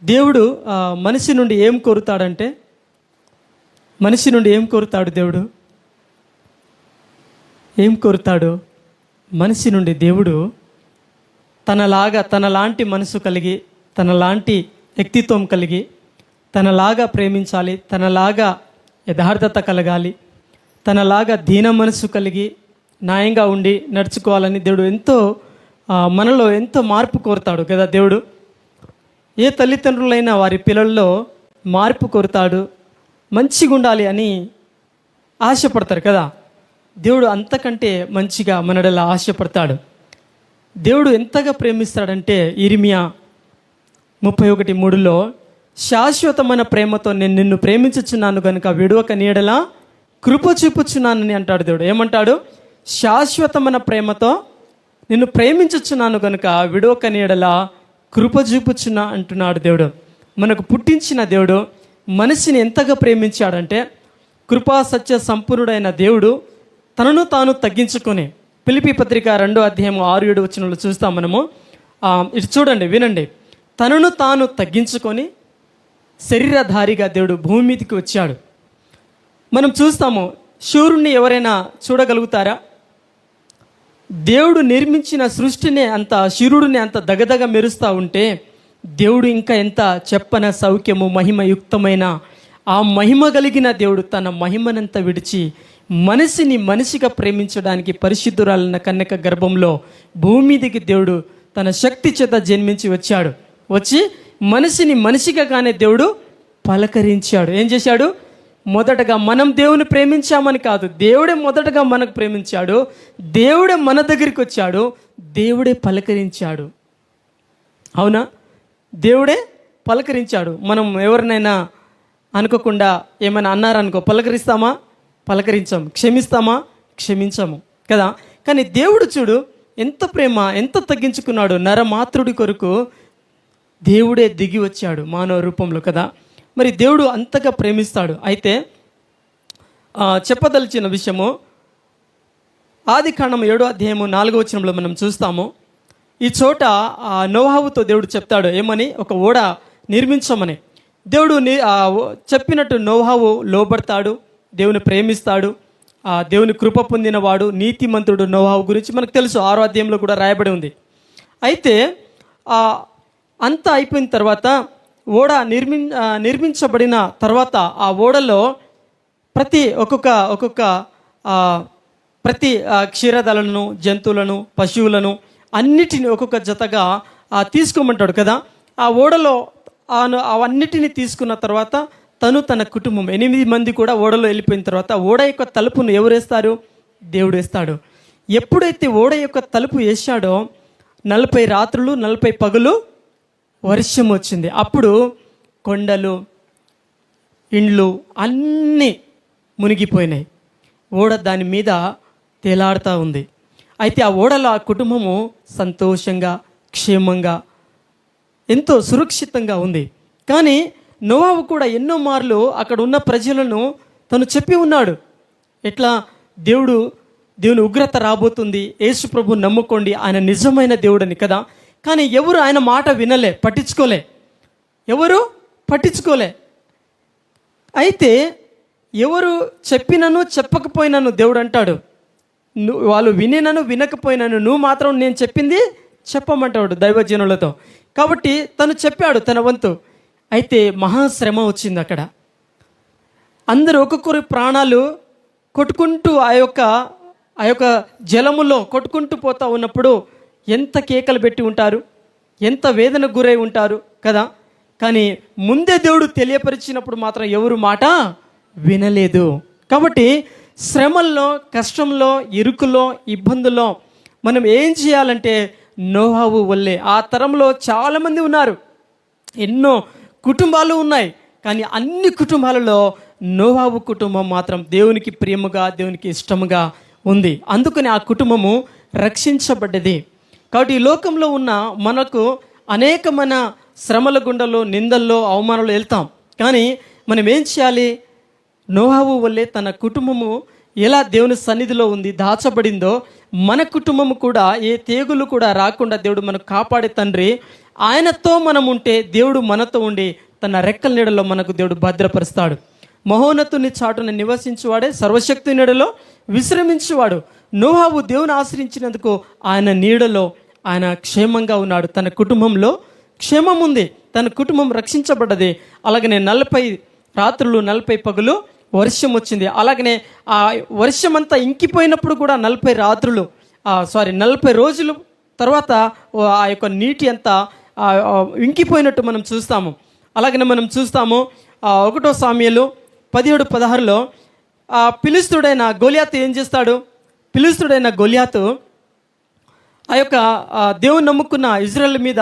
దేవుడు మనిషి నుండి ఏం కోరుతాడంటే, మనిషి నుండి ఏం కోరుతాడు దేవుడు? ఏం కోరుతాడు? మనిషి నుండి దేవుడు తనలాంటి మనసు కలిగి, తనలాంటి వ్యక్తిత్వం కలిగి, తనలాగా ప్రేమించాలి, తనలాగా యథార్థత కలగాలి, తనలాగా దీన మనసు కలిగి న్యాయంగా ఉండి నడుచుకోవాలని దేవుడు మనలో ఎంతో మార్పు కోరుతాడు కదా దేవుడు. ఏ తల్లిదండ్రులైనా వారి పిల్లల్లో మార్పు కోరుతాడు, మంచిగా ఉండాలి అని ఆశపడతారు కదా. దేవుడు అంతకంటే మంచిగా మనడలా ఆశపడతాడు. దేవుడు ఎంతగా ప్రేమిస్తాడంటే ఇర్మియా 31:3 శాశ్వతమైన ప్రేమతో నేను నిన్ను ప్రేమించుచున్నాను కనుక విడువక నీడలా కృప చూపుచున్నానని అంటాడు దేవుడు. ఏమంటాడు? శాశ్వతమైన ప్రేమతో నిన్ను ప్రేమించుచున్నాను కనుక విడువక నీడలా కృప చూపుచున్నా అంటున్నాడు దేవుడు. మనకు పుట్టించిన దేవుడు మనిషిని ఎంతగా ప్రేమించాడంటే, కృపా సత్య సంపూర్ణుడైన దేవుడు తనను తాను తగ్గించుకొని, ఫిలిప్పీ పత్రిక 2:6-7 చూస్తాం మనము. ఇటు చూడండి, వినండి. తనను తాను తగ్గించుకొని శరీరధారిగా దేవుడు భూమి మీదకి వచ్చాడు. మనం చూస్తాము, సూర్యుడిని ఎవరైనా చూడగలుగుతారా? దేవుడు నిర్మించిన సృష్టిని అంత, సూర్యుడిని అంత దగదగ మెరుస్తూ ఉంటే దేవుడు ఇంకా ఎంత చెప్పన సౌఖ్యము మహిమయుక్తమైన ఆ మహిమ కలిగిన దేవుడు తన మహిమనంతా విడిచి మనిషిగా ప్రేమించడానికి పరిశుద్ధురాలన్న కన్యక గర్భంలో భూమి మీదకి దేవుడు తన శక్తి చేత జన్మించి వచ్చాడు. వచ్చి మనిషిగానే దేవుడు పలకరించాడు. ఏం చేశాడు? మొదటగా మనం దేవుని ప్రేమించామని కాదు, దేవుడే మొదటగా మనకు ప్రేమించాడు, దేవుడే మన దగ్గరికి వచ్చాడు, దేవుడే పలకరించాడు. అవునా? దేవుడే పలకరించాడు. మనం ఎవరినైనా అనుకోకుండా ఏమైనా అన్నారనుకో, పలకరిస్తామా? పలకరించాం. క్షమిస్తామా? క్షమించాము కదా. కానీ దేవుడు చూడు ఎంత ప్రేమ, ఎంత తగ్గించుకున్నాడు. నరమాతృడి కొరకు దేవుడే దిగి వచ్చాడు మానవ రూపంలో కదా. మరి దేవుడు అంతగా ప్రేమిస్తాడు. అయితే చెప్పదలిచిన విషయము ఆదికాండం 7:4 మనం చూస్తాము. ఈ చోట నోవాహుతో దేవుడు చెప్తాడు ఏమని? ఒక ఓడ నిర్మించమని. దేవుడు చెప్పినట్టు నోవాహు లోబడతాడు, దేవుని ప్రేమిస్తాడు, దేవుని కృప పొందినవాడు, నీతిమంతుడు నోవాహు గురించి మనకు తెలుసు. 6వ అధ్యాయంలో కూడా రాయబడి ఉంది. అయితే అంతా అయిపోయిన తర్వాత ఓడ నిర్మించబడిన తర్వాత ఆ ఓడలో ప్రతి క్షీరదాలను, జంతువులను, పశువులను అన్నిటిని ఒక్కొక్క జతగా తీసుకోమంటాడు కదా. ఆ ఓడలో అవన్నిటిని తీసుకున్న తర్వాత తను తన కుటుంబం 8 మంది కూడా ఓడలో వెళ్ళిపోయిన తర్వాత ఓడ యొక్క తలుపును ఎవరు వేస్తారు? దేవుడు వేస్తాడు. ఎప్పుడైతే ఓడ యొక్క తలుపు వేసాడో 40 రాత్రులు 40 పగలు వర్షం వచ్చింది. అప్పుడు కొండలు, ఇండ్లు అన్నీ మునిగిపోయినాయి. ఓడ దాని మీద తేలాడుతూ ఉంది. అయితే ఆ ఓడలో ఆ కుటుంబము సంతోషంగా, క్షేమంగా, ఎంతో సురక్షితంగా ఉంది. కానీ నోవాహు కూడా ఎన్నో మార్లు అక్కడ ఉన్న ప్రజలను తను చెప్పి ఉన్నాడు. ఎట్లా? దేవుని ఉగ్రత రాబోతుంది, యేసు ప్రభు నమ్ముకోండి, ఆయన నిజమైన దేవుడని కదా. కానీ ఎవరు ఆయన మాట వినలే, పట్టించుకోలే. అయితే ఎవరు చెప్పినను చెప్పకపోయినాను దేవుడు అంటాడు, వాళ్ళు వినినను వినకపోయినాను నువ్వు మాత్రం నేను చెప్పింది చెప్పమంటాడు దైవజనులతో. కాబట్టి తను చెప్పాడు తన వంతు. అయితే మహాశ్రమ వచ్చింది అక్కడ. అందరూ ఒక్కొక్కరు ప్రాణాలు కొట్టుకుంటూ ఆ యొక్క జలములో కొట్టుకుంటూ పోతా ఉన్నప్పుడు ఎంత కేకలు పెట్టి ఉంటారు, ఎంత వేదనకు గురై ఉంటారు కదా. కానీ ముందే దేవుడు తెలియపరిచినప్పుడు మాత్రం ఎవరు మాట వినలేదు. కాబట్టి శ్రమల్లో, కష్టంలో, ఇరుకులో, ఇబ్బందుల్లో మనం ఏం చేయాలంటే నోవాహు వల్లే. ఆ తరంలో చాలామంది ఉన్నారు, ఎన్నో కుటుంబాలు ఉన్నాయి. కానీ అన్ని కుటుంబాలలో నోవాహు కుటుంబం మాత్రం దేవునికి ప్రియముగా, దేవునికి ఇష్టముగా ఉంది. అందుకని ఆ కుటుంబము రక్షించబడ్డది. కాబట్టి ఈ లోకంలో ఉన్న మనకు అనేకమైన శ్రమల గుండెల్లో, నిందల్లో, అవమానాలు వెళ్తాం. కానీ మనం ఏం చేయాలి? నోవాహు వల్లే తన కుటుంబము ఎలా దేవుని సన్నిధిలో ఉంది, దాచబడిందో మన కుటుంబము కూడా ఏ తెగులు కూడా రాకుండా దేవుడు మనకు కాపాడే తండ్రి. ఆయనతో మనం ఉంటే దేవుడు మనతో ఉండి తన రెక్కల నీడలో మనకు దేవుడు భద్రపరుస్తాడు. మహోన్నతుని చాటున నివసించువాడే సర్వశక్తి నీడలో విశ్రమించువాడు. నోహావు దేవుని ఆశ్రయించినందుకు ఆయన నీడలో ఆయన క్షేమంగా ఉన్నాడు. తన కుటుంబంలో క్షేమం ఉంది, తన కుటుంబం రక్షించబడ్డది. అలాగనే 40 రాత్రులు 40 పగలు వర్షం వచ్చింది. అలాగనే ఆ వర్షం అంతా ఇంకిపోయినప్పుడు కూడా 40 రోజులు తర్వాత ఆ యొక్క నీటి అంతా ఇంకిపోయినట్టు మనం చూస్తాము. అలాగనే మనం చూస్తాము 1 సామ్యులు 17:16 ఫిలిష్తీయుడైన గొలియాతు ఏం చేస్తాడు? ఫిలిష్తీయుడైన గొలియాతు ఆ యొక్క దేవుని నమ్ముకున్న ఇజ్రాయెల్ మీద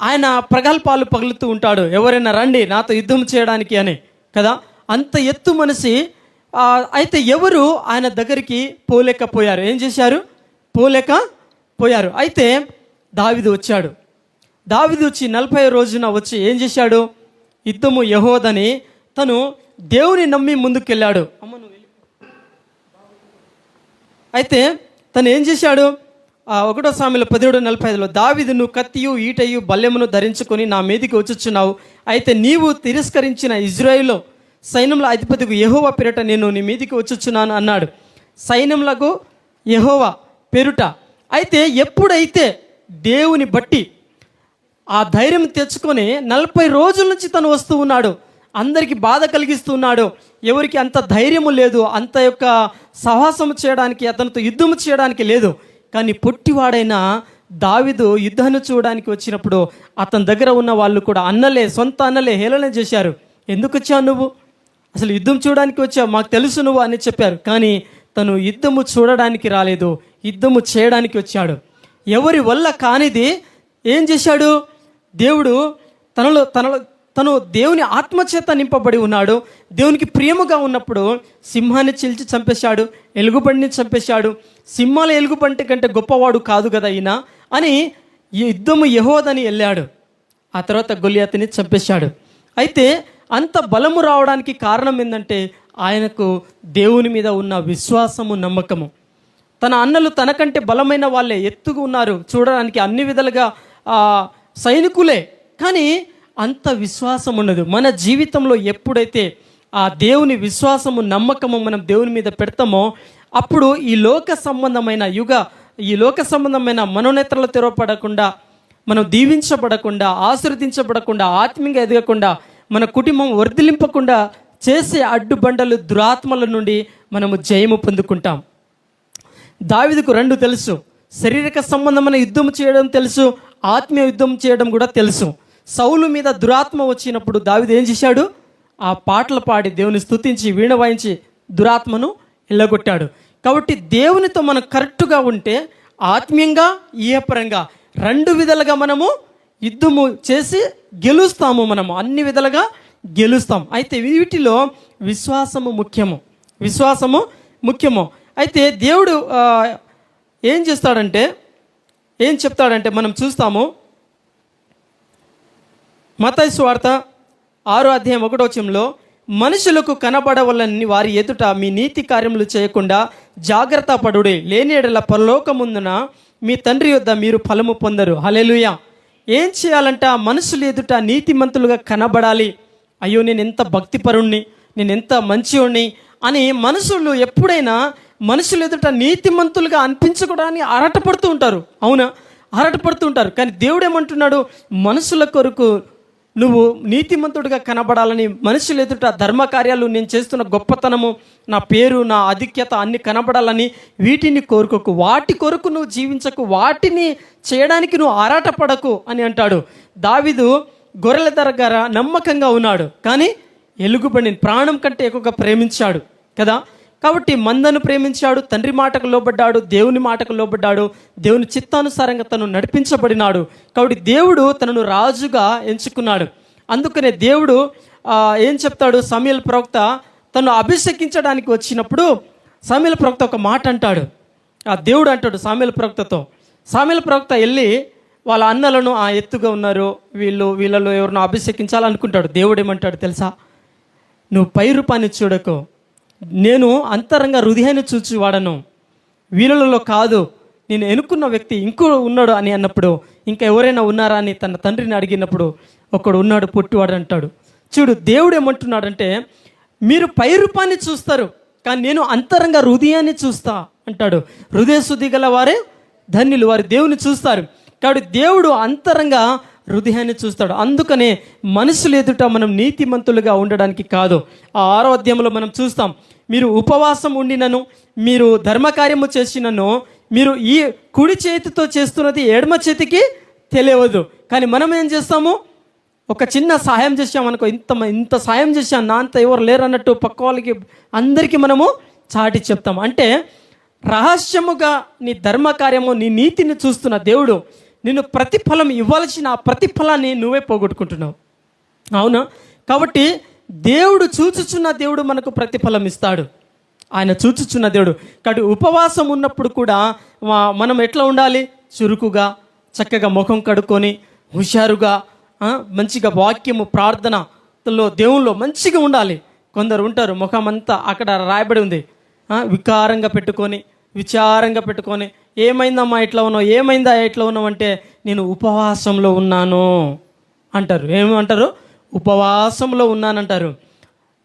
ఆయన ప్రగల్భాలు పగులుతూ ఉంటాడు. ఎవరైనా రండి నాతో యుద్ధం చేయడానికి అని కదా. అంత ఎత్తు మనిషి. అయితే ఎవరు ఆయన దగ్గరికి పోలేకపోయారు. ఏం చేశారు? పోలేకపోయారు. అయితే దావీదు వచ్చాడు. దావీదు వచ్చి 40వ రోజున వచ్చి ఏం చేశాడు? యుద్ధము యెహోవాదని తను దేవుని నమ్మి ముందుకెళ్ళాడు. అయితే తను ఏం చేశాడు? 1 సామ్యులు 17:45 దావీదు, నువ్వు కత్తియు ఈటయు బల్లెమును ధరించుకొని నా మీదికి వచ్చుచున్నావు. అయితే నీవు తిరస్కరించిన ఇజ్రాయేలు సైన్యముల అధిపతికి యెహోవా పేరిట నేను నీ మీదికి వచ్చుచున్నాను అన్నాడు. సైన్యములకు యెహోవా పేరుట. అయితే ఎప్పుడైతే దేవుని బట్టి ఆ ధైర్యం తెచ్చుకొని 40 రోజుల నుంచి తను వస్తూ ఉన్నాడు, అందరికీ బాధ కలిగిస్తున్నాడు, ఎవరికి అంత ధైర్యము లేదు, అంత యొక్క సాహసము చేయడానికి, అతనితో యుద్ధము చేయడానికి లేదు. కానీ పొట్టివాడైన దావీదు యుద్ధాన్ని చూడడానికి వచ్చినప్పుడు అతని దగ్గర ఉన్న వాళ్ళు కూడా సొంత అన్నలే హేళన చేశారు. ఎందుకు వచ్చావు నువ్వు? అసలు యుద్ధం చూడడానికి వచ్చావు, మాకు తెలుసు నువ్వు అని చెప్పారు. కానీ తను యుద్ధము చూడడానికి రాలేదు, యుద్ధము చేయడానికి వచ్చాడు. ఎవరి వల్ల కానిది ఏం చేశాడు? దేవుడు తను దేవుని ఆత్మచేత నింపబడి ఉన్నాడు. దేవునికి ప్రియముగా ఉన్నప్పుడు సింహాన్ని చీల్చి చంపేశాడు, ఎలుగుబంటిని చంపేశాడు. సింహాల ఎలుగుబంటి కంటే గొప్పవాడు కాదు కదా ఈయన అని యుద్ధము యెహోవాదని వెళ్ళాడు. ఆ తర్వాత గొలియాతుని చంపేశాడు. అయితే అంత బలము రావడానికి కారణం ఏంటంటే ఆయనకు దేవుని మీద ఉన్న విశ్వాసము, నమ్మకము. తన అన్నలు తనకంటే బలమైన వాళ్ళే, ఎత్తుగా ఉన్నారు, చూడడానికి అన్ని విధాలుగా సైనికులే, కానీ అంత విశ్వాసం ఉండదు. మన జీవితంలో ఎప్పుడైతే ఆ దేవుని విశ్వాసము, నమ్మకము మనం దేవుని మీద పెడతామో అప్పుడు ఈ లోక సంబంధమైన మనోనేత్రాలు తెరవపడకుండా, మనం దీవించబడకుండా, ఆశీర్వదించబడకుండా, ఆత్మీయంగా ఎదగకుండా, మన కుటుంబం వర్ధిలింపకుండా చేసే అడ్డుబండలు, దురాత్మల నుండి మనము జయము పొందుకుంటాం. దావీదుకు 2 తెలుసు. శారీరక సంబంధమైన యుద్ధం చేయడం తెలుసు, ఆత్మీయ యుద్ధం చేయడం కూడా తెలుసు. సౌలు మీద దురాత్మ వచ్చినప్పుడు దావీదు ఏం చేశాడు? ఆ పాటలు పాడి దేవుని స్తుతించి వీణ వాయించి దురాత్మను ఎల్లగొట్టాడు. కాబట్టి దేవునితో మనం కరెక్ట్గా ఉంటే ఆత్మీయంగా, ఈయపరంగా 2 విధాలుగా మనము యుద్ధము చేసి గెలుస్తాము. మనము అన్ని విధాలుగా గెలుస్తాం. అయితే వీటిలో విశ్వాసము ముఖ్యము. అయితే దేవుడు ఏం చెప్తాడంటే మనం చూస్తాము. మత్తయి సువార్త 6:1 మనుషులకు కనబడవలని వారి ఎదుట మీ నీతి కార్యములు చేయకుండా జాగ్రత్త పడుడి, లేని ఎడల పరలోకముందున మీ తండ్రి యొద్ద మీరు ఫలము పొందరు. హల్లెలూయా. ఏం చేయాలంట? మనుషుల ఎదుట నీతిమంతులుగా కనబడాలి. అయ్యో నేను ఎంత భక్తిపరుణ్ణి, నేను ఎంత మంచివాణ్ణి అని మనుషులు ఎప్పుడైనా మనుషుల ఎదుట నీతిమంతులుగా అనిపించుకోవడానికి ఆరాటపడుతూ ఉంటారు. అవునా? ఆరాటపడుతూ ఉంటారు. కానీ దేవుడు ఏమంటున్నాడు? మనుషుల కొరకు నువ్వు నీతిమంతుడిగా కనబడాలని, మనుషుల ఎదుట ధర్మకార్యాలు, నేను చేస్తున్న గొప్పతనము, నా పేరు, నా ఆధిక్యత అన్ని కనబడాలని వీటిని కోరుకోకు, వాటి కొరకు నువ్వు జీవించకు, వాటిని చేయడానికి నువ్వు ఆరాటపడకు అని అంటాడు. దావీదు గొర్రెల దగ్గర నమ్మకంగా ఉన్నాడు, కానీ ఎలుగుబంటిని ప్రాణం కంటే ఎక్కువగా ప్రేమించాడు కదా. కాబట్టి మందను ప్రేమించాడు, తండ్రి మాటకు లోబడ్డాడు, దేవుని మాటకు లోబడ్డాడు, దేవుని చిత్తానుసారంగా తను నడిపించబడినాడు. కాబట్టి దేవుడు తనను రాజుగా ఎంచుకున్నాడు. అందుకనే దేవుడు ఏం చెప్తాడు? సమూయేలు ప్రవక్త తను అభిషేకించడానికి వచ్చినప్పుడు సమూయేలు ప్రవక్త ఒక మాట అంటాడు. ఆ దేవుడు అంటాడు సమూయేలు ప్రవక్త వెళ్ళి వాళ్ళ అన్నలను ఎత్తుగా ఉన్నారు, వీళ్ళలో ఎవరినో అభిషేకించాలనుకుంటాడు. దేవుడు ఏమంటాడు తెలుసా? నువ్వు పై రూపాన్ని చూడకు, నేను అంతరంగ హృదయాన్ని చూచి వాడను, వీళ్ళలో కాదు, నేను ఎన్నుకున్న వ్యక్తి ఇంకో ఉన్నాడు అని అన్నప్పుడు, ఇంకా ఎవరైనా ఉన్నారా అని తన తండ్రిని అడిగినప్పుడు, ఒకడు ఉన్నాడు పొట్టివాడు అంటాడు. చూడు, దేవుడు ఏమంటున్నాడంటే, మీరు పై రూపాన్ని చూస్తారు కానీ నేను అంతరంగ హృదయాన్ని చూస్తా అంటాడు. హృదయ శుద్ధి గల వారే ధన్యులు, వారు దేవుని చూస్తారు. కాబట్టి దేవుడు అంతరంగ హృదయాన్ని చూస్తాడు. అందుకనే మనుషులు ఎదుట మనం నీతిమంతులుగా ఉండడానికి కాదు. ఆ 6వ అధ్యాయంలో మనం చూస్తాం, మీరు ఉపవాసం ఉండినను, మీరు ధర్మకార్యము చేసినను, మీరు ఈ కుడి చేతితో చేస్తున్నది ఎడమ చేతికి తెలియవద్దు. కానీ మనం ఏం చేస్తాము, ఒక చిన్న సహాయం చేసామనుకో, ఇంత సాయం చేశాం, నా అంత ఎవరు లేరు అన్నట్టు పక్క వాళ్ళకి అందరికీ మనము చాటి చెప్తాం. అంటే రహస్యముగా నీ ధర్మకార్యము, నీ నీతిని చూస్తున్న దేవుడు నిన్ను ప్రతిఫలం ఇవ్వాల్సిన ఆ ప్రతిఫలాన్ని నువ్వే పోగొట్టుకుంటున్నావు. అవునా? కాబట్టి దేవుడు చూచుచున్న దేవుడు మనకు ప్రతిఫలం ఇస్తాడు. ఆయన చూచుచున్న దేవుడు. కాబట్టి ఉపవాసం ఉన్నప్పుడు కూడా మనం ఎట్లా ఉండాలి? చురుకుగా, చక్కగా ముఖం కడుక్కొని, హుషారుగా, మంచిగా వాక్యము ప్రార్థనలో దేవుల్లో మంచిగా ఉండాలి. కొందరు ఉంటారు ముఖం అంతా అక్కడ రాయబడి ఉంది, వికారంగా పెట్టుకొని, విచారంగా పెట్టుకొని, ఏమైందమ్మా ఇట్లా ఉన్నావు, ఏమైందా ఇట్లా ఉన్నావు అంటే, నేను ఉపవాసంలో ఉన్నాను అంటారు. ఏమంటారు? ఉపవాసంలో ఉన్నానంటారు.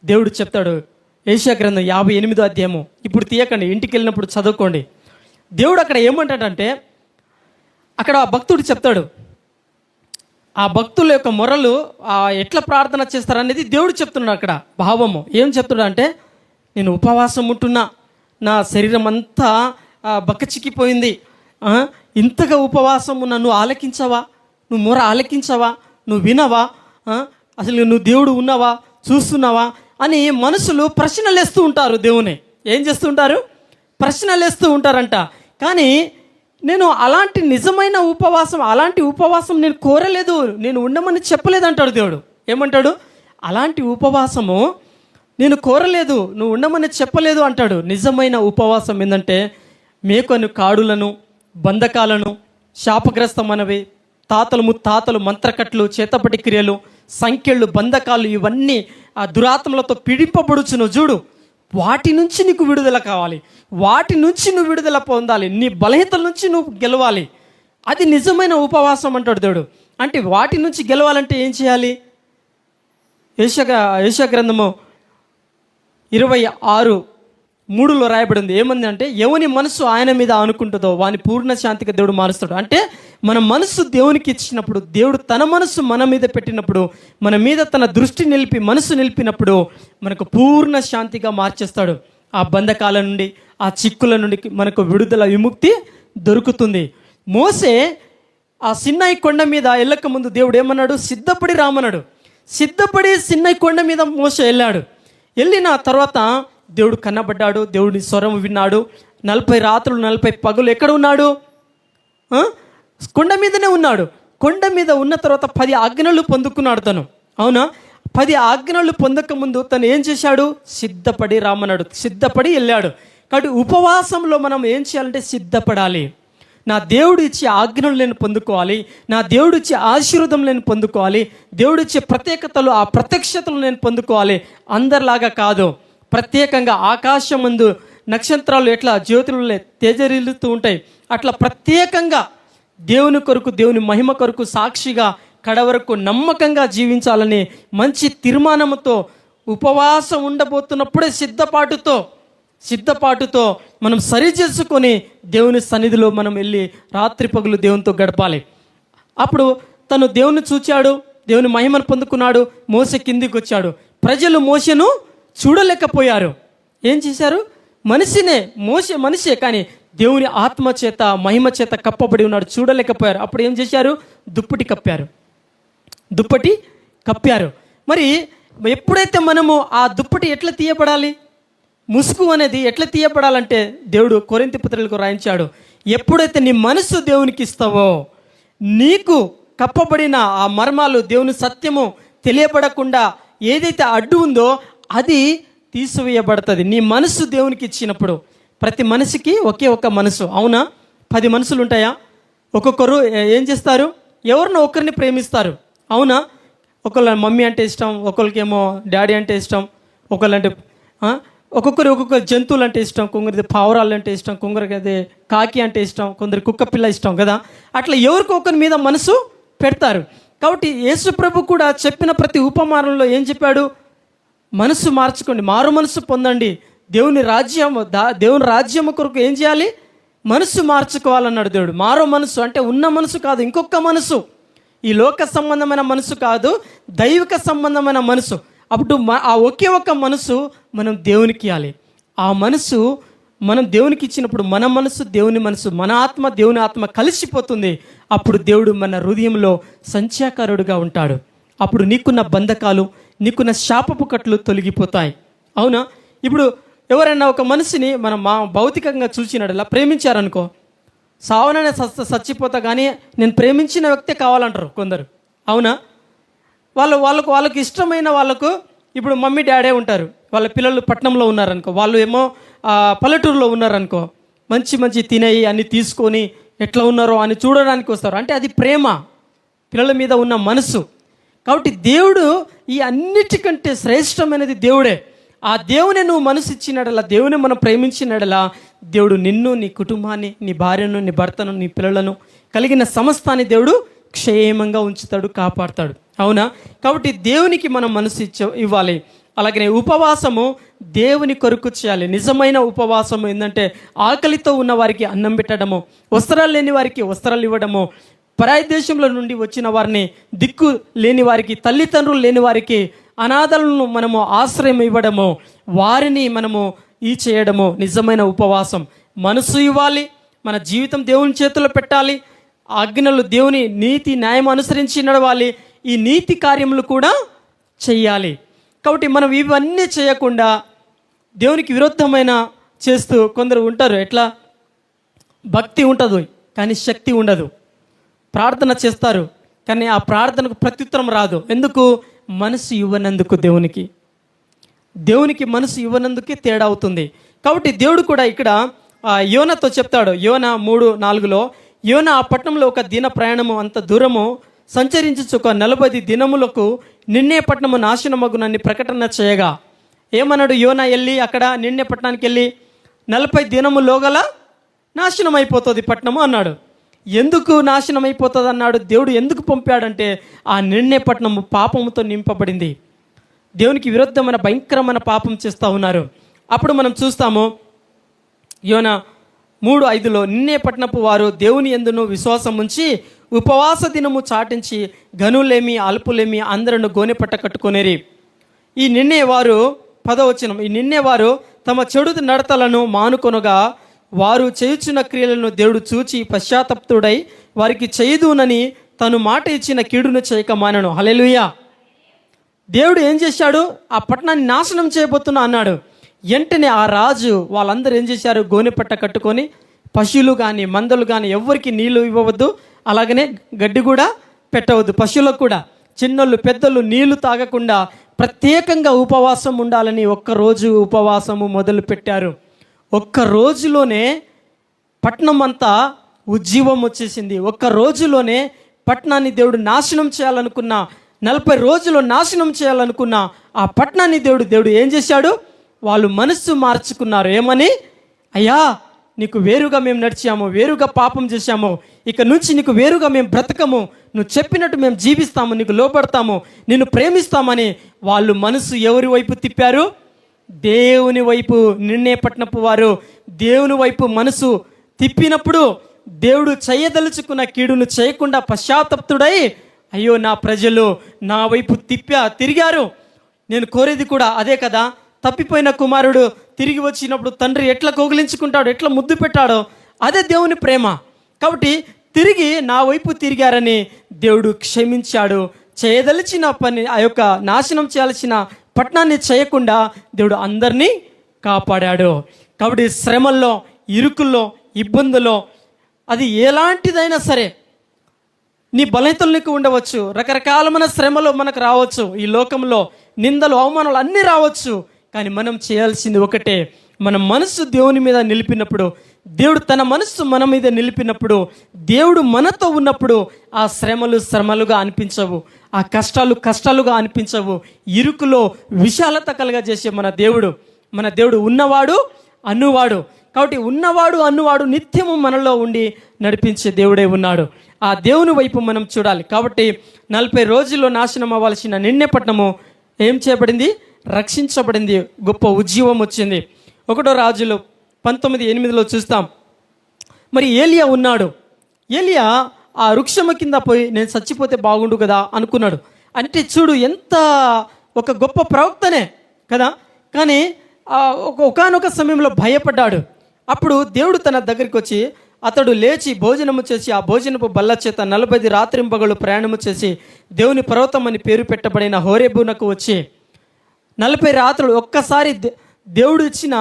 దేవుడు చెప్తాడు, యెషయా గ్రంథం 58వ అధ్యాయము, ఇప్పుడు తీయకండి, ఇంటికి వెళ్ళినప్పుడు చదువుకోండి. దేవుడు అక్కడ ఏమంటాడంటే, అక్కడ ఆ భక్తుడు చెప్తాడు, ఆ భక్తుల యొక్క మొరలు ఎట్లా ప్రార్థన చేస్తారనేది దేవుడు చెప్తున్నాడు. అక్కడ భావము ఏం చెప్తున్నాడు అంటే, నేను ఉపవాసం ఉంటున్నా, నా శరీరం అంతా బక్కచిక్కిపోయింది, ఇంతగా ఉపవాసం ఉన్నా, నువ్వు ఆలకించవా? నువ్వు మొర ఆలకించవా? నువ్వు వినవా? అసలు నువ్వు దేవుడు ఉన్నావా, చూస్తున్నావా అని మనుషులు ప్రశ్నలు వేస్తూ ఉంటారు. దేవుని ఏం చేస్తుంటారు? ప్రశ్నలు వేస్తూ ఉంటారంట. కానీ నేను అలాంటి నిజమైన ఉపవాసం, అలాంటి ఉపవాసం నేను కోరలేదు, నేను ఉండమని చెప్పలేదు అంటాడు దేవుడు. ఏమంటాడు? అలాంటి ఉపవాసము నేను కోరలేదు, నువ్వు ఉండమని చెప్పలేదు అంటాడు. నిజమైన ఉపవాసం ఏంటంటే, మేకను కాడులను, బంధకాలను, శాపగ్రస్తమైనవి, తాతలు ముత్తాతలు మంత్రకట్లు, చేతపటి క్రియలు, సంఖ్యలు, బంధకాలు, ఇవన్నీ ఆ దురాత్మలతో పీడింపబడుచును చూడు, వాటి నుంచి నీకు విడుదల కావాలి, వాటి నుంచి నువ్వు విడుదల పొందాలి, నీ బలహీనతల నుంచి నువ్వు గెలవాలి. అది నిజమైన ఉపవాసం అంటాడు దేవుడు. అంటే వాటి నుంచి గెలవాలంటే ఏం చేయాలి? యెషయా గ్రంథము 26:3 రాయబడింది. ఏమంది అంటే, ఎవని మనసు ఆయన మీద అనుకుంటుందో వాని పూర్ణ శాంతిగా దేవుడు మారుస్తాడు. అంటే మన మనసు దేవునికి ఇచ్చినప్పుడు, దేవుడు తన మనసు మన మీద పెట్టినప్పుడు, మన మీద తన దృష్టి నిలిపి, మనసు నిలిపినప్పుడు మనకు పూర్ణ శాంతిగా మార్చేస్తాడు. ఆ బంధకాల నుండి, ఆ చిక్కుల నుండి మనకు విడుదల, విముక్తి దొరుకుతుంది. మోసే ఆ సిన్నాయి కొండ మీద వెళ్ళక ముందు దేవుడు ఏమన్నాడు? సిద్ధపడి రామన్నాడు. సిద్ధపడి సిన్నాయి కొండ మీద మోసే వెళ్ళాడు. వెళ్ళిన తర్వాత దేవుడు కన్నబడ్డాడు, దేవుడి స్వరం విన్నాడు. 40 రాత్రులు 40 పగలు ఎక్కడ ఉన్నాడు? కొండ మీదనే ఉన్నాడు. కొండ మీద ఉన్న తర్వాత 10 ఆజ్ఞలు పొందుకున్నాడు తను. అవునా? 10 ఆజ్ఞలు పొందక ముందు తను ఏం చేశాడు? సిద్ధపడి రామన్నాడు, సిద్ధపడి వెళ్ళాడు. కాబట్టి ఉపవాసంలో మనం ఏం చేయాలంటే సిద్ధపడాలి. నా దేవుడు ఇచ్చే ఆజ్ఞలు నేను పొందుకోవాలి, నా దేవుడు ఇచ్చే ఆశీర్వాదం నేను పొందుకోవాలి, దేవుడు ఇచ్చే ప్రత్యేకతలు, ఆ ప్రత్యక్షతలు నేను పొందుకోవాలి. అందరిలాగా కాదు, ప్రత్యేకంగా ఆకాశం ముందు నక్షత్రాలు ఎట్లా జ్యోతులు తేజరిల్లుతూ ఉంటాయి, అట్లా ప్రత్యేకంగా దేవుని కొరకు, దేవుని మహిమ కొరకు సాక్షిగా కడవరకు నమ్మకంగా జీవించాలని మంచి తీర్మానంతో ఉపవాసం ఉండబోతున్నప్పుడే సిద్ధపాటుతో మనం సరి చేసుకొని దేవుని సన్నిధిలో మనం వెళ్ళి రాత్రి పగులు దేవునితో గడపాలి. అప్పుడు తను దేవుని చూచాడు, దేవుని మహిమను పొందుకున్నాడు. మోసే కిందికి వచ్చాడు. ప్రజలు మోసెను చూడలేకపోయారు. ఏం చేశారు? మనిషే కానీ దేవుని ఆత్మ చేత, మహిమ చేత కప్పబడి ఉన్నాడు, చూడలేకపోయారు. అప్పుడు ఏం చేశారు? దుప్పటి కప్పారు. మరి ఎప్పుడైతే మనము ఆ దుప్పటి ఎట్లా తీయబడాలి, ముసుగు అనేది ఎట్లా తీయబడాలంటే, దేవుడు కొరింథీ పత్రికలకు రాయించాడు, ఎప్పుడైతే నీ మనసు దేవునికి ఇస్తావో, నీకు కప్పబడిన ఆ మర్మాలు, దేవుని సత్యము తెలియబడకుండా ఏదైతే అడ్డు ఉందో అది తీసివేయబడుతుంది. నీ మనసు దేవునికి ఇచ్చినప్పుడు. ప్రతి మనిషికి ఒకే ఒక మనసు. అవునా? 10 మనసులు ఉంటాయా? ఒక్కొక్కరు ఏం చేస్తారు? ఎవరినో ఒకరిని ప్రేమిస్తారు. అవునా? ఒకళ్ళ మమ్మీ అంటే ఇష్టం, ఒకరికేమో డాడీ అంటే ఇష్టం, ఒకళ్ళంటే ఒక్కొక్క జంతువులు అంటే ఇష్టం, కొందరిది పావురాలు అంటే ఇష్టం, కొందరికి అదే కాకి అంటే ఇష్టం, కొందరు కుక్క పిల్ల ఇష్టం కదా. అట్లా ఎవరికొకరి మీద మనసు పెడతారు. కాబట్టి యేసు ప్రభు కూడా చెప్పిన ప్రతి ఉపమానంలో ఏం చెప్పాడు? మనసు మార్చుకోండి, మారు మనసు పొందండి, దేవుని రాజ్యము కొరకు ఏం చేయాలి? మనసు మార్చుకోవాలన్నాడు దేవుడు. మారో మనసు అంటే ఉన్న మనసు కాదు, ఇంకొక మనసు, ఈ లోక సంబంధమైన మనసు కాదు, దైవిక సంబంధమైన మనసు. అప్పుడు ఆ ఒకే ఒక్క మనసు మనం దేవునికి ఇవ్వాలి. ఆ మనసు మనం దేవునికి ఇచ్చినప్పుడు మన మనసు దేవుని మనసు, మన ఆత్మ దేవుని ఆత్మ కలిసిపోతుంది. అప్పుడు దేవుడు మన హృదయంలో సంచాకారుడుగా ఉంటాడు. అప్పుడు నీకున్న బంధకాలు, నీకున్న శాపపు కట్లు తొలగిపోతాయి. అవునా? ఇప్పుడు ఎవరైనా ఒక మనిషిని మనం భౌతికంగా చూసినట్లా ప్రేమించారనుకో, సావననే చచ్చిపోతా కానీ నేను ప్రేమించిన వ్యక్తే కావాలంటారు కొందరు. అవునా? వాళ్ళకు ఇష్టమైన వాళ్ళకు, ఇప్పుడు మమ్మీ డాడే ఉంటారు, వాళ్ళ పిల్లలు పట్టణంలో ఉన్నారనుకో, వాళ్ళు ఏమో పల్లెటూరులో ఉన్నారనుకో, మంచి తినేయి అన్ని తీసుకొని ఎట్లా ఉన్నారో అని చూడడానికి వస్తారు. అంటే అది ప్రేమ, పిల్లల మీద ఉన్న మనసు. కాబట్టి దేవుడు ఈ అన్నిటికంటే శ్రేష్టమైనది దేవుడే. ఆ దేవుని నువ్వు మనసు ఇచ్చినడలా, దేవుని మనం ప్రేమించినడలా, దేవుడు నిన్ను, నీ కుటుంబాన్ని, నీ భార్యను, నీ భర్తను, నీ పిల్లలను, కలిగిన సమస్తాన్ని దేవుడు క్షేమంగా ఉంచుతాడు, కాపాడుతాడు. అవునా? కాబట్టి దేవునికి మనం మనసు ఇవ్వాలి. అలాగే ఉపవాసము దేవుని కొరకు చేయాలి. నిజమైన ఉపవాసము ఏంటంటే ఆకలితో ఉన్న వారికి అన్నం పెట్టడము, వస్త్రాలు లేని వారికి వస్త్రాలు ఇవ్వడము, పరాయి దేశంలో నుండి వచ్చిన వారిని, దిక్కు లేని వారికి, తల్లిదండ్రులు లేని వారికి, అనాథలను మనము ఆశ్రయం ఇవ్వడము, వారిని మనము చేయడము నిజమైన ఉపవాసం. మనసు ఇవ్వాలి, మన జీవితం దేవుని చేతిలో పెట్టాలి, ఆజ్ఞలు దేవుని నీతి న్యాయం అనుసరించి నడవాలి, ఈ నీతి కార్యములు కూడా చెయ్యాలి. కాబట్టి మనం ఇవన్నీ చేయకుండా దేవునికి విరుద్ధమైన చేస్తూ కొందరు ఉంటారు. ఎట్లా? భక్తి ఉంటుంది కానీ శక్తి ఉండదు, ప్రార్థన చేస్తారు కానీ ఆ ప్రార్థనకు ప్రత్యుత్తరం రాదు. ఎందుకు? మనసు ఇవ్వనందుకు, దేవునికి మనసు ఇవ్వనందుకే తేడా అవుతుంది. కాబట్టి దేవుడు కూడా ఇక్కడ యోనాతో చెప్తాడు. యోనా 3:4 యోనా ఆ పట్టణంలో ఒక దిన ప్రయాణము అంత దూరము సంచరించు ఒక 40 దినములకు నిన్నే పట్టణము నాశనమగునని ప్రకటన చేయగా, ఏమన్నాడు? యోనా వెళ్ళి అక్కడ నిన్నే పట్టణానికి వెళ్ళి 40 దినములోగల నాశనం అయిపోతుంది పట్టణము అన్నాడు. ఎందుకు నాశనం అయిపోతుంది అన్నాడు? దేవుడు ఎందుకు పంపాడంటే ఆ నిన్నే పట్టణము పాపముతో నింపబడింది, దేవునికి విరుద్ధమైన భయంకరమైన పాపం చేస్తూ ఉన్నారు. అప్పుడు మనం చూస్తాము యోనా 3:5 నిన్నే పట్టణపు వారు దేవుని యందును విశ్వాసం ఉంచి ఉపవాస దినము చాటించి గనులేమి అల్పులేమి అందరూ గోనె పట్ట కట్టుకొనేరి. ఈ నిన్నే వారు 10వ వచనం, ఈ నిన్నే వారు తమ చెడు నడతలను మానుకొనగా వారు చేయుచున్న క్రియలను దేవుడు చూచి పశ్చాత్తప్తుడై వారికి చేయదునని తను మాట ఇచ్చిన కీడును చేయక మానను. హల్లెలూయా. దేవుడు ఏం చేశాడు? ఆ పట్టణాన్ని నాశనం చేయబోతున్నా అన్నాడు. వెంటనే ఆ రాజు వాళ్ళందరూ ఏం చేశారు? గోనె పట్ట కట్టుకొని, పశువులు కానీ మందలు కానీ ఎవరికి నీళ్లు ఇవ్వవద్దు, అలాగనే గడ్డి కూడా పెట్టవద్దు. పశువులకు కూడా చిన్నోళ్ళు పెద్దలు నీళ్లు తాగకుండా ప్రత్యేకంగా ఉపవాసం ఉండాలని ఒక్కరోజు ఉపవాసము మొదలు పెట్టారు. ఒక్క రోజులోనే పట్టణం అంతా ఉజ్జీవం వచ్చేసింది. ఒక్క రోజులోనే పట్టణాన్ని దేవుడు నాశనం చేయాలనుకున్న, 40 రోజులు నాశనం చేయాలనుకున్న ఆ పట్టణాన్ని దేవుడు ఏం చేశాడు? వాళ్ళు మనస్సు మార్చుకున్నారు. ఏమని? అయ్యా, నీకు వేరుగా మేము నడిచాము, వేరుగా పాపం చేశాము, ఇక నుంచి నీకు వేరుగా మేము బ్రతకము, నువ్వు చెప్పినట్టు మేము జీవిస్తాము, నీకు లోపడతాము, నిన్ను ప్రేమిస్తామని వాళ్ళు మనసు ఎవరి వైపు తిప్పారు? దేవుని వైపు. నిన్నే పట్టణపు వారు దేవుని వైపు మనసు తిప్పినప్పుడు దేవుడు చేయదలుచుకున్న కీడును చేయకుండా పశ్చాత్తప్తుడై, అయ్యో నా ప్రజలు నా వైపు తిరిగారు, నేను కోరేది కూడా అదే కదా. తప్పిపోయిన కుమారుడు తిరిగి వచ్చినప్పుడు తండ్రి ఎట్లా కౌగిలించుకుంటాడో, ఎట్లా ముద్దు పెట్టాడో, అదే దేవుని ప్రేమ. కాబట్టి తిరిగి నా వైపు తిరిగారని దేవుడు క్షమించాడు. చేయదలిచిన పని, ఆ యొక్క నాశనం చేయాల్సిన పట్టణాన్ని చేయకుండా దేవుడు అందరినీ కాపాడాడు. కాబట్టి శ్రమల్లో, ఇరుకుల్లో, ఇబ్బందుల్లో, అది ఎలాంటిదైనా సరే, నీ బలహీనతలు నీకు ఉండవచ్చు, రకరకాలమైన శ్రమలు మనకు రావచ్చు, ఈ లోకంలో నిందలు అవమానాలు అన్నీ రావచ్చు. కానీ మనం చేయాల్సింది ఒకటే, మన మనస్సు దేవుని మీద నిలిపినప్పుడు, దేవుడు తన మనస్సు మన మీద నిలిపినప్పుడు, దేవుడు మనతో ఉన్నప్పుడు ఆ శ్రమలు శ్రమలుగా అనిపించవు, ఆ కష్టాలు కష్టాలుగా అనిపించవు. ఇరుకులో విశాలత కలగజేసే మన దేవుడు మన దేవుడు ఉన్నవాడు అన్నువాడు. కాబట్టి ఉన్నవాడు అన్నువాడు నిత్యము మనలో ఉండి నడిపించే దేవుడే ఉన్నాడు. ఆ దేవుని వైపు మనం చూడాలి. కాబట్టి 40 రోజుల్లో నాశనం అవ్వాల్సిన నిన్నె పట్టణము ఏం చేయబడింది? రక్షించబడింది. గొప్ప ఉజ్జీవం వచ్చింది. 1 రాజులు 19:8 చూస్తాం. మరి ఏలియా ఉన్నాడు. ఏలియా ఆ వృక్షము కింద పోయి నేను చచ్చిపోతే బాగుండు కదా అనుకున్నాడు. అంటే చూడు, ఎంత ఒక గొప్ప ప్రవక్తనే కదా, కానీ ఒకానొక సమయంలో భయపడ్డాడు. అప్పుడు దేవుడు తన దగ్గరికి వచ్చి అతడు లేచి భోజనము చేసి ఆ భోజనపు బల్ల చేత 40 రాత్రింబగళ్ళు ప్రయాణము చేసి దేవుని పర్వతం అని పేరు పెట్టబడిన హోరేబునకు వచ్చి 40 రాత్రులు ఒక్కసారి దేవుడు ఇచ్చిన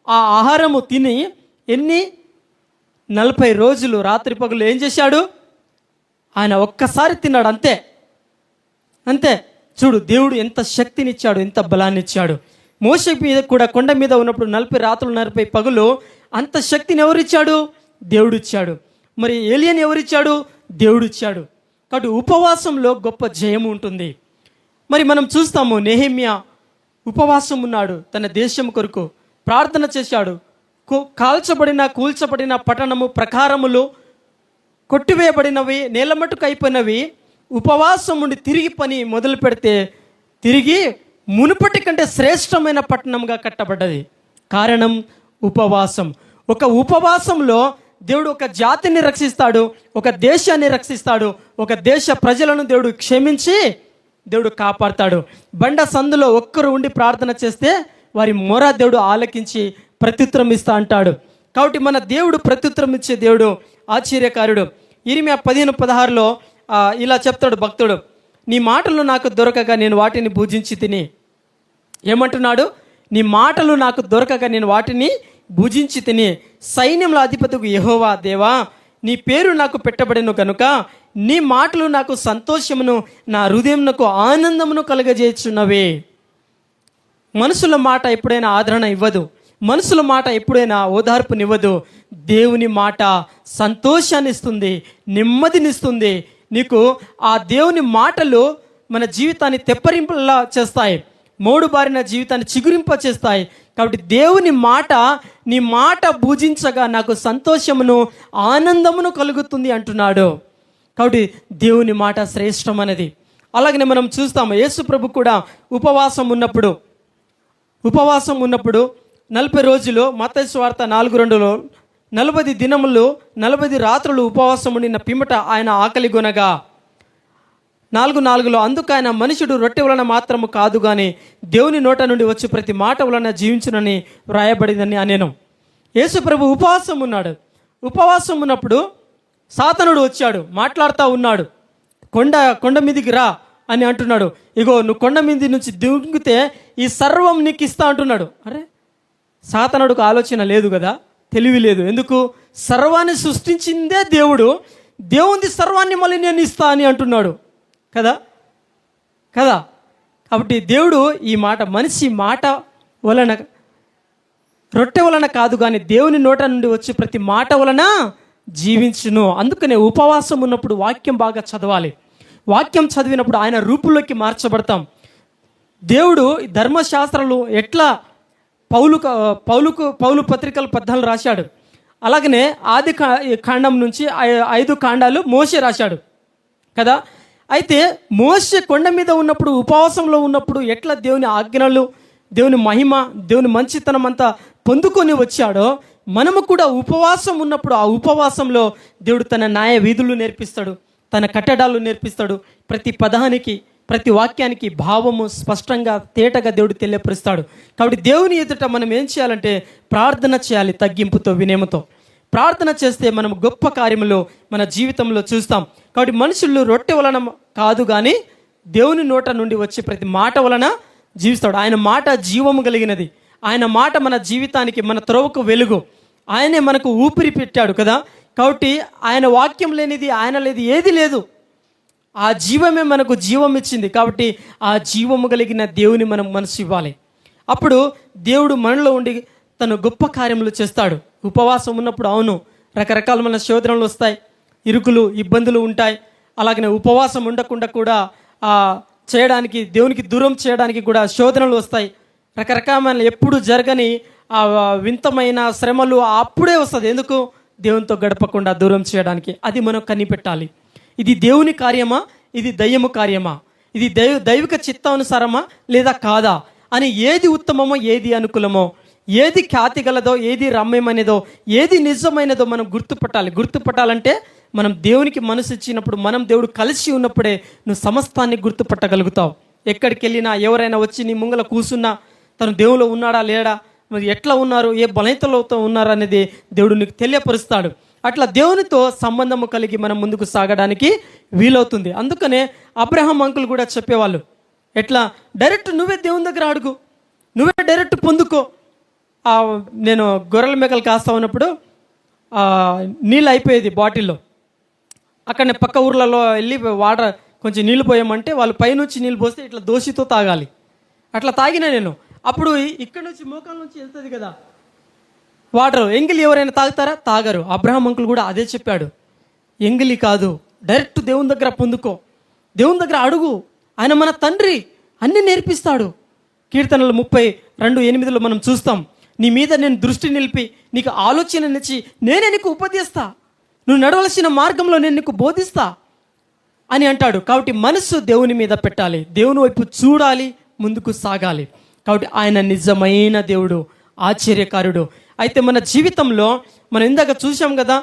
ఆ ఆహారము తిని 40 రోజులు రాత్రి పగలు ఏం చేశాడు? ఆయన ఒక్కసారి తిన్నాడు, అంతే అంతే. చూడు, దేవుడు ఎంత శక్తినిచ్చాడు, ఎంత బలాన్ని ఇచ్చాడు. మోషే మీద కూడా కొండ మీద ఉన్నప్పుడు 40 రాత్రులు 40 పగలు అంత శక్తిని ఎవరిచ్చాడు? దేవుడు ఇచ్చాడు. మరి ఏలియాని ఎవరిచ్చాడు? దేవుడు ఇచ్చాడు. కాబట్టి ఉపవాసంలో గొప్ప జయం ఉంటుంది. మరి మనం చూస్తాము, నెహెమ్యా ఉపవాసం ఉన్నాడు, తన దేశం కొరకు ప్రార్థన చేశాడు. కూల్చబడిన పట్టణము ప్రకారములు కొట్టివేయబడినవి, నేలమట్టుకు అయిపోయినవి, ఉపవాసం ఉండి తిరిగి పని మొదలు పెడితే తిరిగి మునుపటి కంటే శ్రేష్టమైన పట్టణంగా కట్టబడ్డది. కారణం ఉపవాసం. ఒక ఉపవాసంలో దేవుడు ఒక జాతిని రక్షిస్తాడు, ఒక దేశాన్ని రక్షిస్తాడు, ఒక దేశ ప్రజలను దేవుడు క్షమించి దేవుడు కాపాడుతాడు. బండ సందులో ఒక్కరు ఉండి ప్రార్థన చేస్తే వారి మొర దేవుడు ఆలకించి ప్రత్యుత్తరం ఇస్తా అంటాడు. కాబట్టి మన దేవుడు ప్రత్యుత్తరం ఇచ్చే దేవుడు, ఆశ్చర్యకారుడు. ఇర్మియా 15:16 ఇలా చెప్తాడు భక్తుడు, నీ మాటలు నాకు దొరకగా నేను వాటిని భుజించి తిని. ఏమంటున్నాడు? నీ మాటలు నాకు దొరకగా నేను వాటిని భుజించి తిని. సైన్యముల అధిపతికి యెహోవా దేవా, నీ పేరు నాకు పెట్టబడిను కనుక నీ మాటలు నాకు సంతోషమును, నా హృదయమునకు ఆనందమును కలుగజేయుచున్నవే. మనుషుల మాట ఎప్పుడైనా ఆదరణ ఇవ్వదు, మనుషుల మాట ఎప్పుడైనా ఓదార్పునివ్వదు. దేవుని మాట సంతోషాన్ని ఇస్తుంది, నెమ్మదినిస్తుంది. నీకు ఆ దేవుని మాటలు మన జీవితాన్ని తెప్పరింపలా చేస్తాయి, మోడు బారిన జీవితాన్ని చిగురింప చేస్తాయి. కాబట్టి దేవుని మాట, నీ మాట భుజించగా నాకు సంతోషమును ఆనందమును కలుగుతుంది అంటున్నాడు. కాబట్టి దేవుని మాట శ్రేష్టమైనది. అలాగనే మనం చూస్తాము, యేసు ప్రభు కూడా ఉపవాసం ఉన్నప్పుడు 40 రోజులు, మత్తయి సువార్త 4:2 40 దినములు 40 రాత్రులు ఉపవాసం ఉండిన పిమ్మట ఆయన ఆకలి గొనగా 4:4 అందుకు ఆయన మనుషుడు రొట్టె వలన మాత్రము కాదు కానీ దేవుని నోట నుండి వచ్చి ప్రతి మాట వలన జీవించునని వ్రాయబడిందని అనేను. యేసు ప్రభు ఉపవాసం ఉన్నాడు. ఉపవాసం ఉన్నప్పుడు సాతానుడు వచ్చాడు, మాట్లాడుతూ ఉన్నాడు. కొండ మీదికి రా అని అంటున్నాడు. ఇగో నువ్వు కొండ మీద నుంచి దిగితే ఈ సర్వం నీకు ఇస్తా అంటున్నాడు. అరే, సాతానుడికి ఆలోచన లేదు కదా, తెలివి లేదు. ఎందుకు? సర్వాన్ని సృష్టించిందే దేవుడు, దేవుని సర్వాన్ని మళ్ళీ నేను ఇస్తా అని అంటున్నాడు కదా. కాబట్టి దేవుడు ఈ మాట, మనిషి మాట వలన, రొట్టె వలన కాదు కానీ దేవుని నోట నుండి వచ్చి ప్రతి మాట వలన జీవించును. అందుకనే ఉపవాసం ఉన్నప్పుడు వాక్యం బాగా చదవాలి. వాక్యం చదివినప్పుడు ఆయన రూపులోకి మార్చబడతాం. దేవుడు ధర్మశాస్త్రాలు ఎట్లా పౌలు పత్రికలు 14 రాశాడు, అలాగనే ఆది కాండం నుంచి 5 కాండాలు మోషే రాశాడు కదా. అయితే మోషే కొండ మీద ఉన్నప్పుడు, ఉపవాసంలో ఉన్నప్పుడు ఎట్లా దేవుని ఆజ్ఞలు, దేవుని మహిమ, దేవుని మంచితనం అంతా పొందుకొని వచ్చాడో, మనము కూడా ఉపవాసం ఉన్నప్పుడు ఆ ఉపవాసంలో దేవుడు తన న్యాయ విధులు నేర్పిస్తాడు, తన కట్టడాలు నేర్పిస్తాడు. ప్రతి పదానికి, ప్రతి వాక్యానికి భావము స్పష్టంగా తేటగా దేవుడు తెలియపరుస్తాడు. కాబట్టి దేవుని ఎదుట మనం ఏం చేయాలంటే ప్రార్థన చేయాలి, తగ్గింపుతో, వినయముతో ప్రార్థన చేస్తే మనం గొప్ప కార్యములు మన జీవితంలో చూస్తాం. కాబట్టి మనుషులు రొట్టె వలన కాదు కానీ దేవుని నోట నుండి వచ్చే ప్రతి మాట వలన జీవిస్తాడు. ఆయన మాట జీవము కలిగినది, ఆయన మాట మన జీవితానికి, మన త్రోవకు వెలుగు. ఆయనే మనకు ఊపిరి పెట్టాడు కదా. కాబట్టి ఆయన వాక్యం లేనిది, ఆయన లేదు, ఏది లేదు. ఆ జీవమే మనకు జీవం ఇచ్చింది. కాబట్టి ఆ జీవము కలిగిన దేవుని మనం మనసు ఇవ్వాలి. అప్పుడు దేవుడు మనలో ఉండి తను గొప్ప కార్యములు చేస్తాడు. ఉపవాసం ఉన్నప్పుడు అవును, రకరకాలమైన శోధనలు వస్తాయి, ఇరుకులు, ఇబ్బందులు ఉంటాయి. అలాగనే ఉపవాసం ఉండకుండా కూడా చేయడానికి, దేవునికి దూరం చేయడానికి కూడా శోధనలు వస్తాయి, రకరకమైన ఎప్పుడు జరగని ఆ వింతమైన శ్రమలు అప్పుడే వస్తుంది. ఎందుకు? దేవునితో గడపకుండా దూరం చేయడానికి. అది మనం కనిపెట్టాలి. ఇది దేవుని కార్యమా, ఇది దయ్యము కార్యమా, ఇది దైవిక చిత్తానుసారమా లేదా కాదా అని, ఏది ఉత్తమమో ఏది అనుకూలమో, ఏది ఖ్యాతి గలదో ఏది రమ్యమైనదో ఏది నిజమైనదో మనం గుర్తుపట్టాలంటే మనం దేవునికి మనసు ఇచ్చినప్పుడు, మనం దేవుడు కలిసి ఉన్నప్పుడే నువ్వు సమస్తాన్ని గుర్తుపట్టగలుగుతావు. ఎక్కడికి వెళ్ళినా ఎవరైనా వచ్చి నీ ముంగల కూర్చున్నా తను దేవులో ఉన్నాడా లేడా, మరి ఎట్లా ఉన్నారు, ఏ బలహీనతలతో ఉన్నారు అనేది దేవుడు నీకు తెలియపరుస్తాడు. అట్లా దేవునితో సంబంధము కలిగి మనం ముందుకు సాగడానికి వీలవుతుంది. అందుకనే అబ్రహాం అంకుల్ కూడా చెప్పేవాళ్ళు, ఎట్లా డైరెక్ట్ నువ్వే దేవుని దగ్గర అడుగు, నువ్వే డైరెక్ట్ పొందుకో. నేను గొర్రెల మేకలు కాస్తా ఉన్నప్పుడు నీళ్ళు అయిపోయేది బాటిల్లో. అక్కడనే పక్క ఊర్లలో వెళ్ళి వాటర్ కొంచెం నీళ్ళు పోయామంటే వాళ్ళు పైనుంచి నీళ్ళు పోస్తే ఇట్లా దోశతో తాగాలి. అట్లా తాగినా నేను. అప్పుడు ఇక్కడ నుంచి మోకాల నుంచి వెళ్తుంది కదా వాటర్. ఎంగిలి ఎవరైనా తాగుతారా? తాగరు. అబ్రహాం అంకుల్ కూడా అదే చెప్పాడు. ఎంగిలి కాదు, డైరెక్ట్ దేవుని దగ్గర పొందుకో, దేవుని దగ్గర అడుగు. ఆయన మన తండ్రి, అన్నీ నేర్పిస్తాడు. కీర్తనలు 32:8 మనం చూస్తాం, నీ మీద నేను దృష్టి నిలిపి నీకు ఆలోచననిచ్చి నేనే నీకు ఉపదేస్తా, నువ్వు నడవలసిన మార్గంలో నేను నీకు బోధిస్తా అని అంటాడు. కాబట్టి మనసు దేవుని మీద పెట్టాలి, దేవుని వైపు చూడాలి, ముందుకు సాగాలి. కాబట్టి ఆయన నిజమైన దేవుడు, ఆశ్చర్యకారుడు. అయితే మన జీవితంలో మనం ఇందాక చూసాం కదా,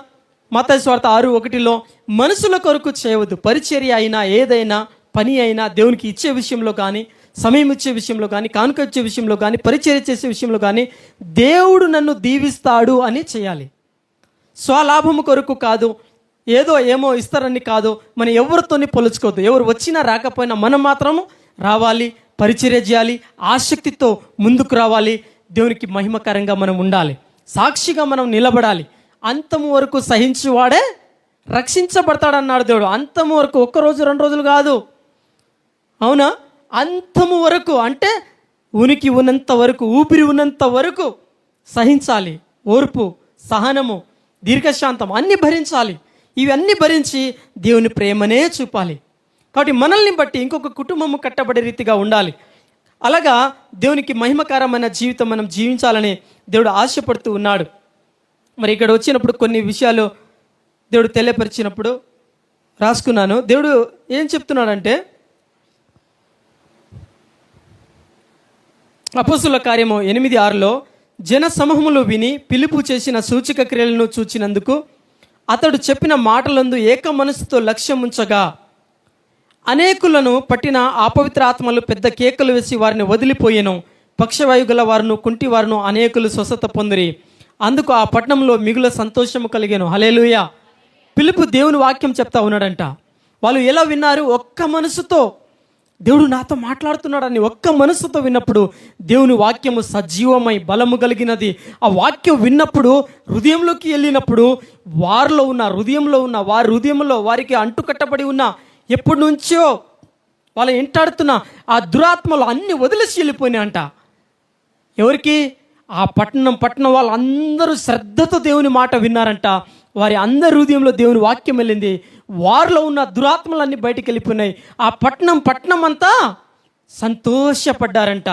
మత్తయి సువార్త 6:1 మనుషుల కొరకు చేయవద్దు, పరిచర్య అయినా ఏదైనా పని అయినా దేవునికి ఇచ్చే విషయంలో కానీ, సమయం ఇచ్చే విషయంలో కానీ, కానుక ఇచ్చే విషయంలో కానీ, పరిచర్య చేసే విషయంలో కానీ దేవుడు నన్ను దీవిస్తాడు అని చేయాలి. స్వలాభము కొరకు కాదు, ఏమో ఇస్తారని కాదు. మనం ఎవరితోని పొలుచుకోవద్దు. ఎవరు వచ్చినా రాకపోయినా మనం మాత్రము రావాలి, పరిచర్య చేయాలి, ఆసక్తితో ముందుకు రావాలి. దేవునికి మహిమకరంగా మనం ఉండాలి, సాక్షిగా మనం నిలబడాలి. అంతము వరకు సహించువాడే రక్షించబడతాడన్నాడు దేవుడు. అంతము వరకు 1 రోజు 2 రోజులు కాదు, అవునా? అంతము వరకు అంటే ఉనికి ఉన్నంత వరకు, ఊపిరి ఉన్నంత వరకు సహించాలి. ఓర్పు, సహనము, దీర్ఘశాంతం అన్నీ భరించాలి. ఇవన్నీ భరించి దేవుని ప్రేమనే చూపాలి. కాబట్టి మనల్ని బట్టి ఇంకొక కుటుంబము కట్టబడే రీతిగా ఉండాలి. అలాగా దేవునికి మహిమకరమైన జీవితం మనం జీవించాలని దేవుడు ఆశపడుతూ ఉన్నాడు. మరి ఇక్కడ వచ్చినప్పుడు కొన్ని విషయాలు దేవుడు తెలియపరిచినప్పుడు రాసుకున్నాను. దేవుడు ఏం చెప్తున్నాడంటే, అపోస్తుల కార్యము 8:6 జన సమూహములు విని పిలుపు చేసిన సూచక క్రియలను చూచినందుకు అతడు చెప్పిన మాటలందు ఏక మనసుతో లక్ష్యం ఉంచగా అనేకులను పట్టిన అపవిత్ర ఆత్మలు పెద్ద కేకలు వేసి వారిని వదిలిపోయాను. పక్షవాయు గల వారును కుంటి వారును అనేకులు స్వస్థత పొందిరి. అందుకు ఆ పట్టణంలో మిగుల సంతోషము కలిగాను. హల్లెలూయా. పిలుపు దేవుని వాక్యం చెప్తా ఉన్నాడంట. వాళ్ళు ఎలా విన్నారు? ఒక్క మనసుతో దేవుడు నాతో మాట్లాడుతున్నాడని ఒక్క మనసుతో విన్నప్పుడు దేవుని వాక్యము సజీవమై బలము కలిగినది. ఆ వాక్యం విన్నప్పుడు హృదయంలోకి వెళ్ళినప్పుడు వారిలో ఉన్న వారి హృదయంలో వారికి అంటుకట్టబడి ఉన్న ఎప్పటి నుంచో వాళ్ళు ఎంటాడుతున్న ఆ దురాత్మలు అన్ని వదిలేసి వెళ్ళిపోయినాయంట. ఎవరికి? ఆ పట్టణం వాళ్ళందరూ శ్రద్ధతో దేవుని మాట విన్నారంట. వారి అందరి హృదయంలో దేవుని వాక్యం వెళ్ళింది. వారిలో ఉన్న దురాత్మలన్నీ బయటికి వెళ్ళిపోయినాయి. ఆ పట్టణం అంతా సంతోషపడ్డారంట.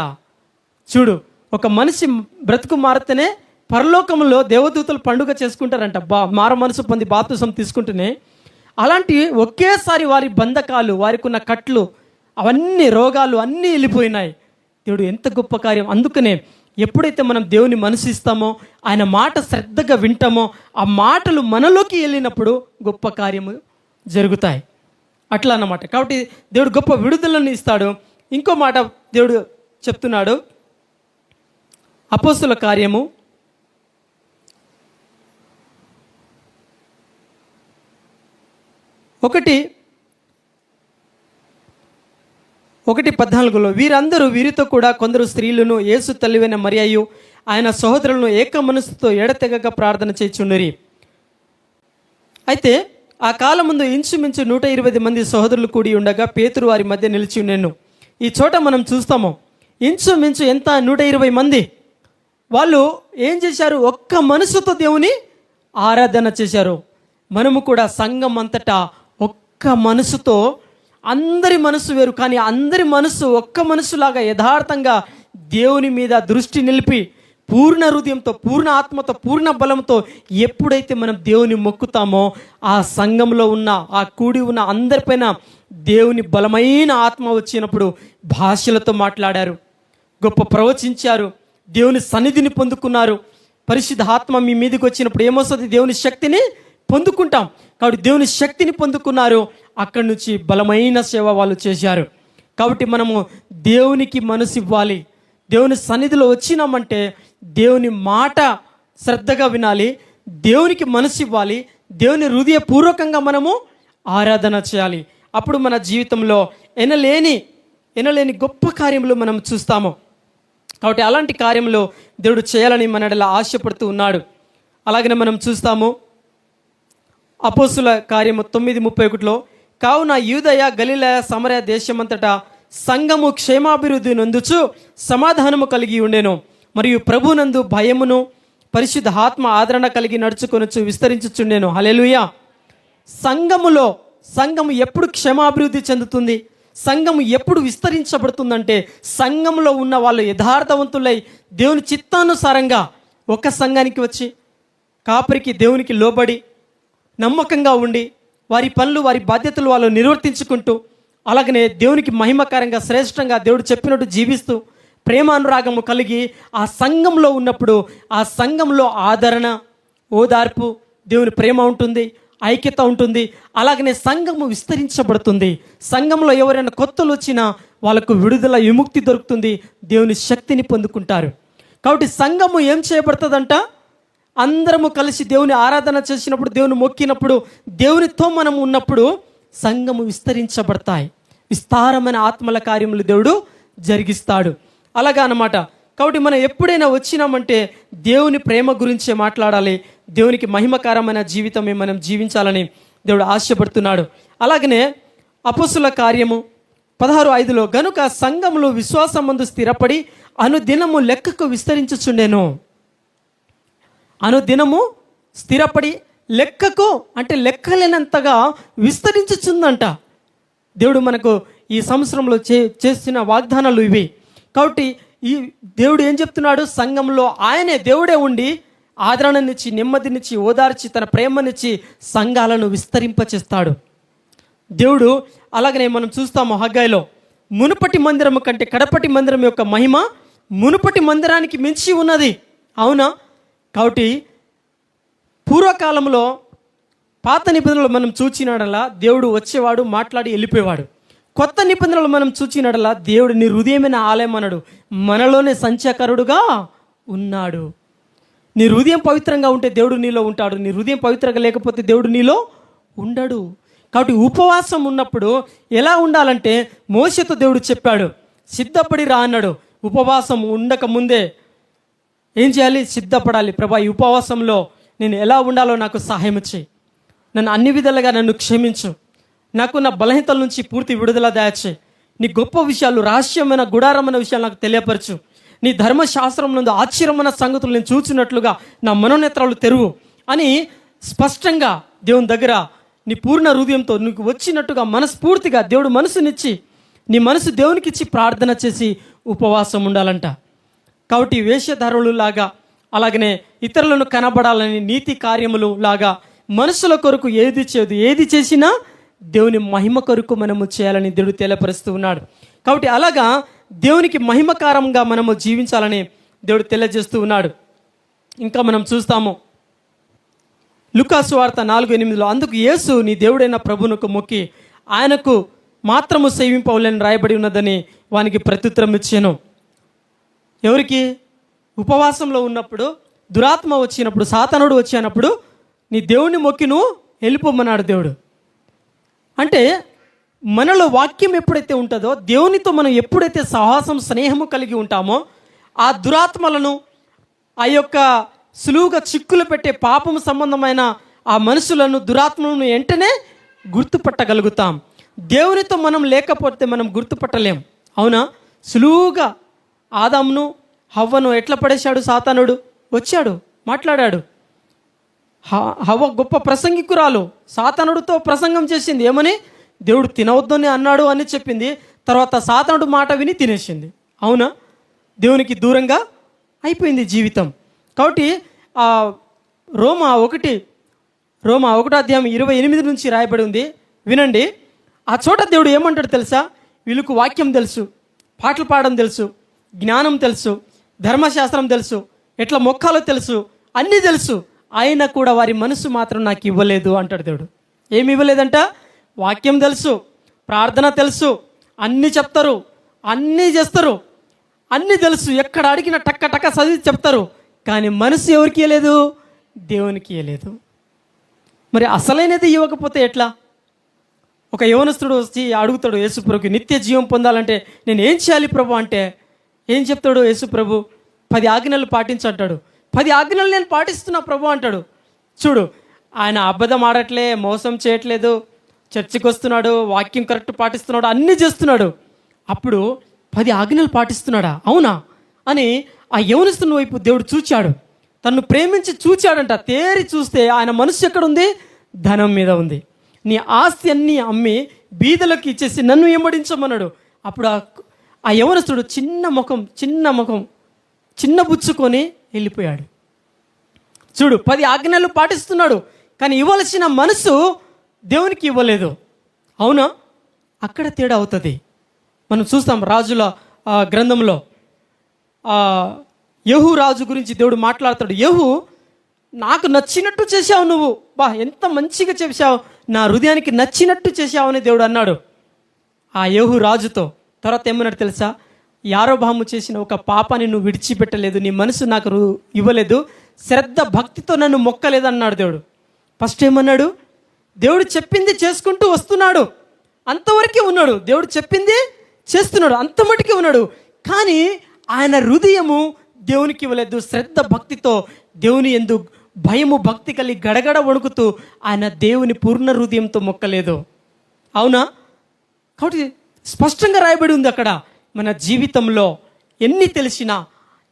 చూడు, ఒక మనిషి బ్రతుకు మారితేనే పరలోకంలో దేవదూతలు పండుగ చేసుకుంటారంట. మార మనసు పొంది బాప్తిసం తీసుకుంటేనే. అలాంటి ఒకేసారి వారి బంధకాలు, వారికి ఉన్న కట్లు, అవన్నీ రోగాలు అన్నీ వెళ్ళిపోయినాయి. దేవుడు ఎంత గొప్ప కార్యం. అందుకనే ఎప్పుడైతే మనం దేవుని మనసు ఇస్తామో, ఆయన మాట శ్రద్ధగా వింటామో, ఆ మాటలు మనలోకి వెళ్ళినప్పుడు గొప్ప కార్యము జరుగుతాయి. అట్లా అన్నమాట. కాబట్టి దేవుడు గొప్ప విడుదలను ఇస్తాడు. ఇంకో మాట దేవుడు చెప్తున్నాడు. అపోస్తుల కార్యము 1:14 వీరందరూ వీరితో కూడా కొందరు స్త్రీలను యేసు తల్లివైన మరియయు ఆయన సహోదరులను ఏక మనసుతో ఎడతెగక ప్రార్థన చేయుచుండిరి. అయితే ఆ కాలం ముందు ఇంచుమించు 120 మంది సహోదరులు కూడి ఉండగా పేతురు వారి మధ్య నిలిచి ఉండెను. ఈ చోట మనం చూస్తాము, ఇంచుమించు ఎంత 120 మంది. వాళ్ళు ఏం చేశారు? ఒక్క మనసుతో దేవుని ఆరాధన చేశారు. మనము కూడా సంఘం అంతటా ఒక్క మనసుతో, అందరి మనసు వేరు కానీ అందరి మనసు ఒక్క మనసులాగా యథార్థంగా దేవుని మీద దృష్టి నిలిపి పూర్ణ హృదయంతో, పూర్ణ ఆత్మతో, పూర్ణ బలంతో ఎప్పుడైతే మనం దేవుని మొక్కుతామో ఆ సంఘంలో ఉన్న, ఆ కూడి ఉన్న అందరిపైన దేవుని బలమైన ఆత్మ వచ్చినప్పుడు భాషలతో మాట్లాడారు, గొప్ప ప్రవచించారు, దేవుని సన్నిధిని పొందుకున్నారు. పరిశుద్ధ ఆత్మ మీ మీదకి వచ్చినప్పుడు ఏమొస్తుంది? దేవుని శక్తిని పొందుకుంటాం. కాబట్టి దేవుని శక్తిని పొందుకున్నారు. అక్కడి నుంచి బలమైన సేవ వాళ్ళు చేశారు. కాబట్టి మనము దేవునికి మనసు ఇవ్వాలి. దేవుని సన్నిధిలో వచ్చినామంటే దేవుని మాట శ్రద్ధగా వినాలి, దేవునికి మనసు ఇవ్వాలి, దేవుని హృదయపూర్వకంగా మనము ఆరాధన చేయాలి. అప్పుడు మన జీవితంలో ఎనలేని గొప్ప కార్యములు మనం చూస్తాము. కాబట్టి అలాంటి కార్యంలో దేవుడు చేయాలని మనలా ఆశపడుతూ ఉన్నాడు. అలాగనే మనం చూస్తాము అపోస్తుల కార్యము 9:31లో, కావున యూదయ, గలిలయ, సమరయ దేశమంతటా సంఘము క్షేమాభివృద్ధి నొందుచు సమాధానము కలిగి ఉండెను. మరియు ప్రభునందు భయమును పరిశుద్ధ ఆత్మ ఆదరణ కలిగి నడుచుకొనొచ్చు విస్తరించుచుండెను. హల్లెలూయా. సంఘము ఎప్పుడు క్షేమాభివృద్ధి చెందుతుంది, సంఘము ఎప్పుడు విస్తరించబడుతుందంటే సంఘంలో ఉన్న వాళ్ళు యథార్థవంతులై దేవుని చిత్తానుసారంగా ఒక సంఘానికి వచ్చి కాపరికి దేవునికి లోబడి నమ్మకంగా ఉండి వారి పనులు, వారి బాధ్యతలు వాళ్ళు నిర్వర్తించుకుంటూ, అలాగనే దేవునికి మహిమకరంగా శ్రేష్టంగా దేవుడు చెప్పినట్టు జీవిస్తూ ప్రేమానురాగము కలిగి ఆ సంఘంలో ఉన్నప్పుడు ఆ సంఘంలో ఆదరణ, ఓదార్పు, దేవుని ప్రేమ ఉంటుంది, ఐక్యత ఉంటుంది. అలాగనే సంఘము విస్తరించబడుతుంది. సంఘంలో ఎవరైనా కొత్తలు వచ్చినా వాళ్ళకు విడుదల, విముక్తి దొరుకుతుంది, దేవుని శక్తిని పొందుకుంటారు. కాబట్టి సంఘము ఏం చేయబడుతుందంట? అందరము కలిసి దేవుని ఆరాధన చేసినప్పుడు, దేవుని మొక్కినప్పుడు, దేవునితో మనం ఉన్నప్పుడు సంఘము విస్తరించబడతాయి. విస్తారమైన ఆత్మల కార్యములు దేవుడు జరిగిస్తాడు. అలాగా అన్నమాట. కాబట్టి మనం ఎప్పుడైనా వచ్చినామంటే దేవుని ప్రేమ గురించే మాట్లాడాలి, దేవునికి మహిమకరమైన జీవితమే మనం జీవించాలని దేవుడు ఆశపడుతున్నాడు. అలాగనే అపోస్తుల కార్యము 16:5లో, గనుక సంఘములు విశ్వాసమందు స్థిరపడి అనుదినము లెక్కకు విస్తరించుచుండెను. అనుదినము స్థిరపడి లెక్కకు అంటే లెక్కలేనంతగా విస్తరించుచుందంట. దేవుడు మనకు ఈ సంవత్సరంలో చేసిన వాగ్దానాలు ఇవి. కాబట్టి ఈ దేవుడు ఏం చెప్తున్నాడు? సంఘంలో ఆయనే దేవుడే ఉండి ఆదరణనిచ్చి, నెమ్మదినిచ్చి, ఓదార్చి, తన ప్రేమనిచ్చి సంఘాలను విస్తరింపచేస్తాడు దేవుడు. అలాగనే మనం చూస్తాము హగ్గయిలో, మునుపటి మందిరము కంటే కడపటి మందిరం యొక్క మహిమ మునుపటి మందిరానికి మించి ఉన్నది. అవునా? కాబట్టి పూర్వకాలంలో పాత నిబంధనలు మనం చూచినడలా దేవుడు వచ్చేవాడు, మాట్లాడి వెళ్ళిపోయేవాడు. కొత్త నిబంధనలు మనం చూచినడలా దేవుడు నీ హృదయమైన ఆలయం అన్నాడు, మనలోనే సంచాకరుడుగా ఉన్నాడు. నీ హృదయం పవిత్రంగా ఉంటే దేవుడు నీలో ఉంటాడు, నీ హృదయం పవిత్రంగా లేకపోతే దేవుడు నీలో ఉండడు. కాబట్టి ఉపవాసం ఉన్నప్పుడు ఎలా ఉండాలంటే మోషేతో దేవుడు చెప్పాడు, సిద్ధపడి రా అన్నాడు. ఉపవాసం ఉండక ముందే ఏం చేయాలి? సిద్ధపడాలి. ప్రభా, ఈ ఉపవాసంలో నేను ఎలా ఉండాలో నాకు సహాయం చేయి, నన్ను అన్ని విధాలుగా నన్ను క్షమించు, నాకు నా బలహీనతల నుంచి పూర్తి విడుదల దయచేయి, నీ గొప్ప విషయాలు, రహస్యమైన గుడారమైన విషయాలు నాకు తెలియపరచు, నీ ధర్మశాస్త్రం నందు ఆశ్చర్యమైన సంగతులు నేను చూచినట్లుగా నా మనోనేత్రాలు తెరువు అని స్పష్టంగా దేవుని దగ్గర నీ పూర్ణ హృదయంతో నీకు వచ్చినట్టుగా మనస్ఫూర్తిగా దేవుడు మనసునిచ్చి, నీ మనసు దేవునికి ఇచ్చి ప్రార్థన చేసి ఉపవాసం ఉండాలంట. కాబట్టి వేషధారులు లాగా, అలాగనే ఇతరులను కనబడాలని నీతి కార్యములు లాగా మనుషుల కొరకు ఏది చేసినా దేవుని మహిమ కొరకు మనము చేయాలని దేవుడు తెలియపరుస్తూ ఉన్నాడు. కాబట్టి అలాగా దేవునికి మహిమకారంగా మనము జీవించాలని దేవుడు తెలియజేస్తూ ఉన్నాడు. ఇంకా మనం చూస్తాము లూకాసు వార్త 4:8లో, అందుకు యేసు నీ దేవుడైన ప్రభువునకు మొక్కి ఆయనకు మాత్రము సేవింపవలని రాయబడి ఉన్నదని వానికి ప్రత్యుత్తరం ఇచ్చాను. ఎవరికి? ఉపవాసంలో ఉన్నప్పుడు, దురాత్మ వచ్చినప్పుడు, సాతానుడు వచ్చినప్పుడు నీ దేవుని మొక్కి నువ్వు వెళ్ళిపోమన్నాడు దేవుడు. అంటే మనలో వాక్యం ఎప్పుడైతే ఉంటుందో, దేవునితో మనం ఎప్పుడైతే సహవాసం, స్నేహము కలిగి ఉంటామో, ఆ దురాత్మలను, ఆ యొక్క సులువుగా చిక్కులు పెట్టే పాపం సంబంధమైన ఆ మనుషులను, దురాత్మలను వెంటనే గుర్తుపట్టగలుగుతాం. దేవునితో మనం లేకపోతే మనం గుర్తుపట్టలేం. అవునా? సులువుగా ఆదామును హవ్వను ఎట్లా పడేశాడు సాతానుడు? వచ్చాడు, మాట్లాడాడు. హవ్వ గొప్ప ప్రసంగికురాలు, సాతానుడితో ప్రసంగం చేసింది. ఏమని? దేవుడు తినవద్దని అన్నాడు అని చెప్పింది. తర్వాత సాతానుడు మాట విని తినేసింది. అవునా? దేవునికి దూరంగా అయిపోయింది జీవితం. కాబట్టి ఆ రోమా 1:28 నుంచి రాయబడి ఉంది, వినండి. ఆ చోట దేవుడు ఏమంటాడు తెలుసా? వీళ్ళకు వాక్యం తెలుసు, పాటలు పాడడం తెలుసు, జ్ఞానం తెలుసు, ధర్మశాస్త్రం తెలుసు, ఎట్లా మొక్కాలో తెలుసు, అన్నీ తెలుసు, ఆయన కూడా వారి మనసు మాత్రం నాకు ఇవ్వలేదు అంటాడు దేవుడు. ఏమి ఇవ్వలేదంట? వాక్యం తెలుసు, ప్రార్థన తెలుసు, అన్నీ చెప్తారు, అన్నీ చేస్తారు, అన్నీ తెలుసు, ఎక్కడ అడిగిన టక్క టక్క చదివి చెప్తారు, కానీ మనసు ఎవరికి ఇవ్వలేదు? దేవునికి ఇవ్వలేదు. మరి అసలైనది ఇవ్వకపోతే ఎట్లా? ఒక యవనస్తుడు వచ్చి అడుగుతాడు యేసు ప్రభుకి, నిత్య జీవం పొందాలంటే నేను ఏం చేయాలి ప్రభు అంటే ఏం చెప్తాడు యేసు ప్రభు? 10 ఆజ్ఞలు పాటించంటాడు. 10 ఆజ్ఞలు నేను పాటిస్తున్నా ప్రభు అంటాడు. చూడు, ఆయన అబద్ధం ఆడట్లే, మోసం చేయట్లేదు, చర్చికి వస్తున్నాడు, వాక్యం కరెక్ట్ పాటిస్తున్నాడు, అన్నీ చేస్తున్నాడు. అప్పుడు 10 ఆజ్ఞలు పాటిస్తున్నాడా? అవునా అని ఆ యవనస్తుని వైపు దేవుడు చూచాడు, తన్ను ప్రేమించి చూచాడంట. తేరి చూస్తే ఆయన మనసు ఎక్కడుంది? ధనం మీద ఉంది. నీ ఆస్తి అన్నీ అమ్మి బీదలకు ఇచ్చేసి నన్ను వెంబడించమన్నాడు. అప్పుడు ఆ యవనస్తుడు చిన్న ముఖం చిన్న బుచ్చుకొని వెళ్ళిపోయాడు. చూడు, 10 ఆజ్ఞలు పాటిస్తున్నాడు, కానీ ఇవ్వాల్సిన మనసు దేవునికి ఇవ్వలేదు. అవునా? అక్కడ తేడా అవుతుంది. మనం చూస్తాం రాజుల గ్రంథంలో యెహూ రాజు గురించి దేవుడు మాట్లాడతాడు. యెహూ, నాకు నచ్చినట్టు చేశావు నువ్వు, ఎంత మంచిగా చేశావు, నా హృదయానికి నచ్చినట్టు చేశావు అని దేవుడు అన్నాడు ఆ యెహూ రాజుతో. తర్వాత ఏమన్నాడు తెలుసా? యారోబాము చేసిన ఒక పాపాన్ని నువ్వు విడిచిపెట్టలేదు, నీ మనసు నాకు ఇవ్వలేదు, శ్రద్ధ భక్తితో నన్ను మొక్కలేదు అన్నాడు దేవుడు. ఫస్ట్ ఏమన్నాడు? దేవుడు చెప్పింది చేసుకుంటూ వస్తున్నాడు, అంతవరకే ఉన్నాడు. దేవుడు చెప్పింది చేస్తున్నాడు, అంత మటుకే ఉన్నాడు. కానీ ఆయన హృదయము దేవునికి ఇవ్వలేదు. శ్రద్ధ భక్తితో దేవుని యందు భయము భక్తి కలిగి గడగడ వణుకుతూ ఆయన దేవుని పూర్ణ హృదయంతో మొక్కలేదు. అవునా? కాబట్టి స్పష్టంగా రాయబడి ఉంది అక్కడ. మన జీవితంలో ఎన్ని తెలిసినా,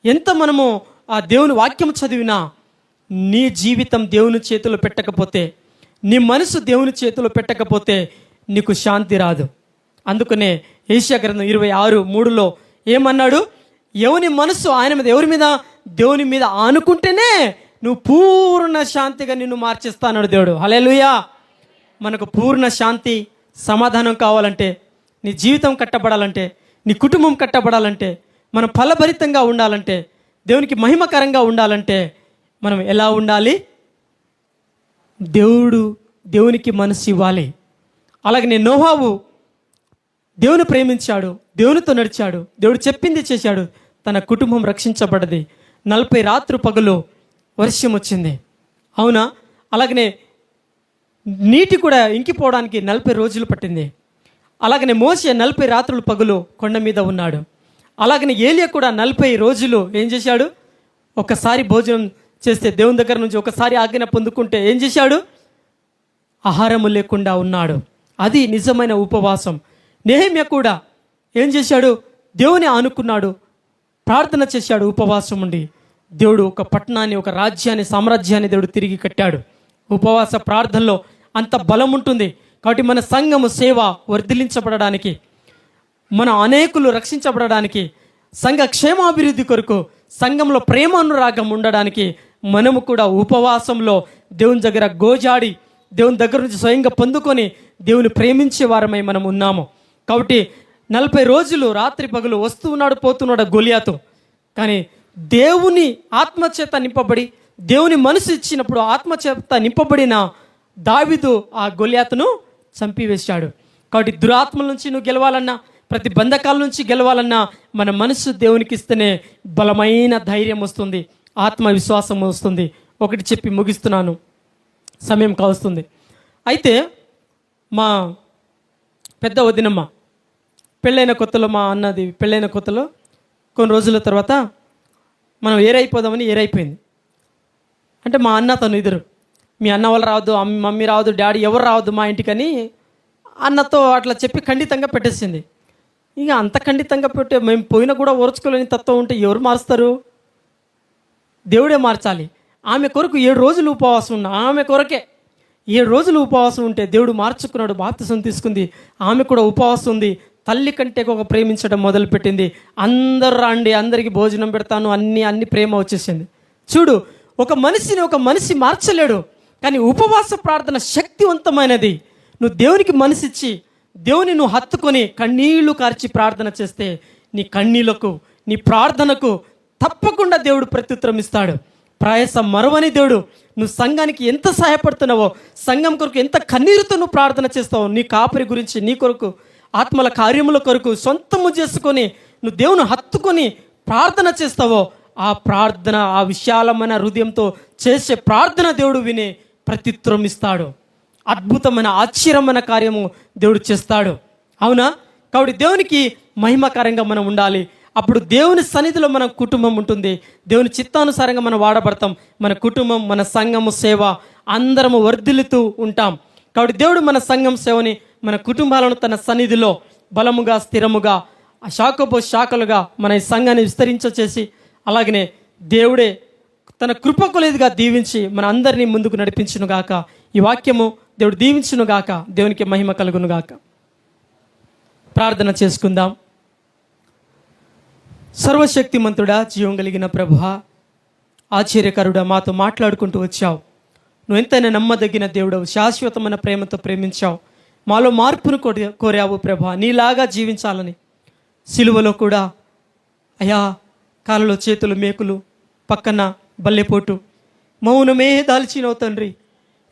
ఎంత మనము ఆ దేవుని వాక్యం చదివినా, నీ జీవితం దేవుని చేతిలో పెట్టకపోతే, నీ మనసు దేవుని చేతిలో పెట్టకపోతే నీకు శాంతి రాదు. అందుకనే యెషయా గ్రంథం 26:3 ఏమన్నాడు? ఎవని మనసు ఆయన మీద, ఎవరి మీద? దేవుని మీద ఆనుకుంటేనే నువ్వు పూర్ణ శాంతిగా నిన్ను మార్చేస్తాడు దేవుడు. హల్లెలూయా. మనకు పూర్ణ శాంతి, సమాధానం కావాలంటే, నీ జీవితం కట్టబడాలంటే, నీ కుటుంబం కట్టబడాలంటే, మనం ఫలభరితంగా ఉండాలంటే, దేవునికి మహిమకరంగా ఉండాలంటే మనం ఎలా ఉండాలి? దేవునికి మనసు ఇవ్వాలి. అలాగే నోవాహు దేవుని ప్రేమించాడు, దేవునితో నడిచాడు, దేవుడు చెప్పింది చేశాడు, తన కుటుంబం రక్షించబడ్డది. 40 రాత్రు పగలు వర్షం వచ్చింది. అవునా? అలాగనే నీటి కూడా ఇంకిపోవడానికి 40 రోజులు పట్టింది. అలాగనే మోషే 40 రాత్రులు పగలు కొండ మీద ఉన్నాడు. అలాగనే ఏలియా కూడా 40 రోజులు ఏం చేశాడు? ఒకసారి భోజనం చేస్తే దేవుని దగ్గర నుంచి ఒకసారి ఆజ్ఞ పొందుకుంటే ఏం చేశాడు? ఆహారము లేకుండా ఉన్నాడు. అది నిజమైన ఉపవాసం. నెహెమ్యా కూడా ఏం చేశాడు? దేవుని ఆనుకున్నాడు, ప్రార్థన చేశాడు, ఉపవాసం ఉండి దేవుడు ఒక పట్టణాన్ని, ఒక రాజ్యాన్ని, సామ్రాజ్యాన్ని దేవుడు తిరిగి కట్టాడు. ఉపవాస ప్రార్థనలో అంత బలం ఉంటుంది. కాబట్టి మన సంఘము సేవ వర్ధిలించబడడానికి, మన అనేకులు రక్షించబడడానికి, సంఘ క్షేమాభివృద్ధి కొరకు, సంఘంలో ప్రేమ అనురాగం ఉండడానికి మనము కూడా ఉపవాసంలో దేవుని దగ్గర గోజాడి, దేవుని దగ్గర నుంచి స్వయంగా పొందుకొని దేవుని ప్రేమించే వారమై మనం ఉన్నాము. కాబట్టి 40 రోజులు రాత్రి పగలు వస్తూ ఉన్నాడు, పోతున్నాడు గొలియాతు. కానీ దేవుని ఆత్మచేత నింపబడి, దేవుని మనసు ఇచ్చినప్పుడు ఆత్మచేత నింపబడిన దావీదు ఆ గొలియాతును చంపివేశాడు. కాబట్టి దురాత్మల నుంచి నువ్వు గెలవాలన్నా, ప్రతి బంధకాల నుంచి గెలవాలన్నా మన మనసు దేవునికి ఇస్తేనే బలమైన ధైర్యం వస్తుంది, ఆత్మవిశ్వాసం వస్తుంది. ఒకటి చెప్పి ముగిస్తున్నాను, సమయం కావస్తుంది. అయితే మా పెద్ద వదినమ్మ పెళ్ళైన కొత్తలో, మా అన్నది పెళ్ళైన కొత్తలో కొన్ని రోజుల తర్వాత మనం ఏరైపోదామని ఏరైపోయింది. అంటే మా అన్న తను ఇద్దరు, మీ అన్న వాళ్ళు రావద్దు, మమ్మీ రావద్దు, డాడీ ఎవరు రావద్దు మా ఇంటికని అన్నతో అట్లా చెప్పి ఖండితంగా పెట్టేసింది. ఇక అంత ఖండితంగా పెట్టే మేము పోయినా కూడా ఓర్చుకోలేని తత్వం ఉంటే ఎవరు మారుస్తారు? దేవుడే మార్చాలి. ఆమె కొరకు 7 రోజులు ఉపవాసం ఉన్నా, ఆమె కొరకే 7 రోజులు ఉపవాసం ఉంటే దేవుడు మార్చుకున్నాడు. బాప్తిసం తీసుకుంది, ఆమె కూడా ఉపవాసం ఉంది, తల్లి కంటే ఒక ప్రేమించడం మొదలుపెట్టింది. అందరు రండి, అందరికీ భోజనం పెడతాను, అన్ని ప్రేమ వచ్చేసింది. చూడు, ఒక మనిషి మార్చలేడు, కానీ ఉపవాస ప్రార్థన శక్తివంతమైనది. నువ్వు దేవునికి మనసిచ్చి దేవుని నువ్వు హత్తుకొని కన్నీళ్లు కార్చి ప్రార్థన చేస్తే నీ కన్నీళ్లకు, నీ ప్రార్థనకు తప్పకుండా దేవుడు ప్రత్యుత్తరం ఇస్తాడు. ప్రయాస మరువని దేవుడు. నువ్వు సంఘానికి ఎంత సహాయపడుతున్నావో, సంఘం కొరకు ఎంత కన్నీరుతో నువ్వు ప్రార్థన చేస్తావో, నీ కాపరి గురించి, నీ కొరకు, ఆత్మల కార్యముల కొరకు సొంతము చేసుకొని నువ్వు దేవుని హత్తుకొని ప్రార్థన చేస్తావో, ఆ ప్రార్థన, ఆ విశాలమైన హృదయంతో చేసే ప్రార్థన దేవుడు విని ప్రత్యుత్తరం ఇస్తాడు. అద్భుతమైన ఆశ్చర్యమైన కార్యము దేవుడు చేస్తాడు. అవునా? కాబట్టి దేవునికి మహిమకరంగా మనం ఉండాలి. అప్పుడు దేవుని సన్నిధిలో మన కుటుంబం ఉంటుంది. దేవుని చిత్తానుసారంగా మనం వాడబడతాం. మన కుటుంబం, మన సంఘము, సేవ అందరము వర్ధిల్లుతూ ఉంటాం. కాబట్టి దేవుడు మన సంఘం సేవని, మన కుటుంబాలను తన సన్నిధిలో బలముగా, స్థిరముగా, శాఖలుగా మన ఈ సంఘాన్ని విస్తరించేసి, అలాగనే దేవుడే తన కృపకులేదిగా దీవించి మన అందరినీ ముందుకు నడిపించునుగాక. ఈ వాక్యము దేవుడు దీవించునుగాక. దేవునికి మహిమ కలుగునుగాక. ప్రార్థన చేసుకుందాం. సర్వశక్తిమంతుడా, జీవం కలిగిన ప్రభువా, ఆశ్చర్యకరుడా, మాతో మాట్లాడుకుంటూ వచ్చావు. నువ్వు ఎంతైనా నమ్మదగిన దేవుడవు, శాశ్వతమైన ప్రేమతో ప్రేమించావు, మాలో మార్పును కోరావు ప్రభువా, నీలాగా జీవించాలని. సిలువలో కూడా అయా, కాళ్ళలో చేతులు మేకులు, పక్కన బల్లెపోటు, మౌనమే దాల్చినవు తండ్రి.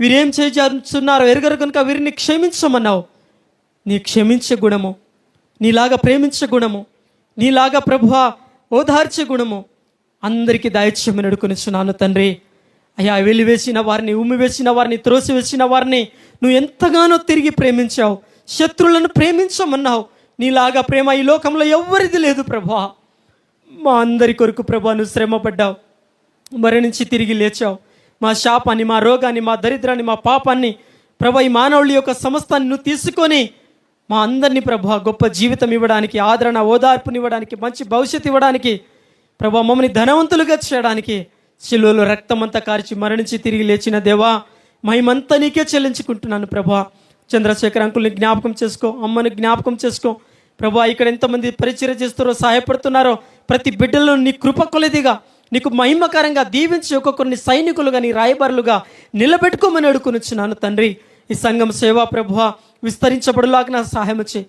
వీరేం చేస్తున్నారో ఎరగరు కనుక వీరిని క్షమించమన్నావు. నీ క్షమించే గుణము, నీలాగా ప్రేమించే గుణము, నీలాగా ప్రభువా ఓదార్చే గుణము అందరికీ దయచేయమని అడుగునిచున్నాను తండ్రి. అయ్యా, వెలివేసిన వారిని, ఉమ్మివేసిన వారిని, త్రోసివేసిన వారిని నువ్వు ఎంతగానో తిరిగి ప్రేమించావు. శత్రువులను ప్రేమించమన్నావు. నీలాగా ప్రేమ ఈ లోకంలో ఎవ్వరిది లేదు ప్రభువా. మా అందరి కొరకు ప్రభువా నువ్వు శ్రమపడ్డావు, మరణించి తిరిగి లేచావు. మా శాపాన్ని, మా రోగాన్ని, మా దరిద్రాన్ని, మా పాపాన్ని ప్రభువా, ఈ మానవుడి యొక్క సమస్తాన్ని నువ్వు తీసుకొని మా అందరినీ ప్రభువా గొప్ప జీవితం ఇవ్వడానికి, ఆదరణ, ఓదార్పునివ్వడానికి, మంచి భవిష్యత్తు ఇవ్వడానికి, ప్రభువా మమ్మల్ని ధనవంతులుగా చేయడానికి శిలువలో రక్తమంతా కార్చి మరణించి తిరిగి లేచిన దేవా, మహిమంతా నీకే చెల్లించుకుంటున్నాను ప్రభువా. చంద్రశేఖర్ అంకుల్ని జ్ఞాపకం చేసుకో, అమ్మని జ్ఞాపకం చేసుకో ప్రభువా. ఇక్కడ ఎంతమంది పరిచర్య చేస్తారో, సహాయపడుతున్నారో ప్రతి బిడ్డలను నీ కృప కొలదిగా, నీకు మహిమకరంగా దీవించి ఒక్కొక్కరిని సైనికులుగా, నీ రాయబారులుగా నిలబెట్టుకోమని అడుగునిచ్చున్నాను తండ్రి. ఈ సంఘం సేవ ప్రభువా విస్తరించబడులాగిన సహాయం చేయి.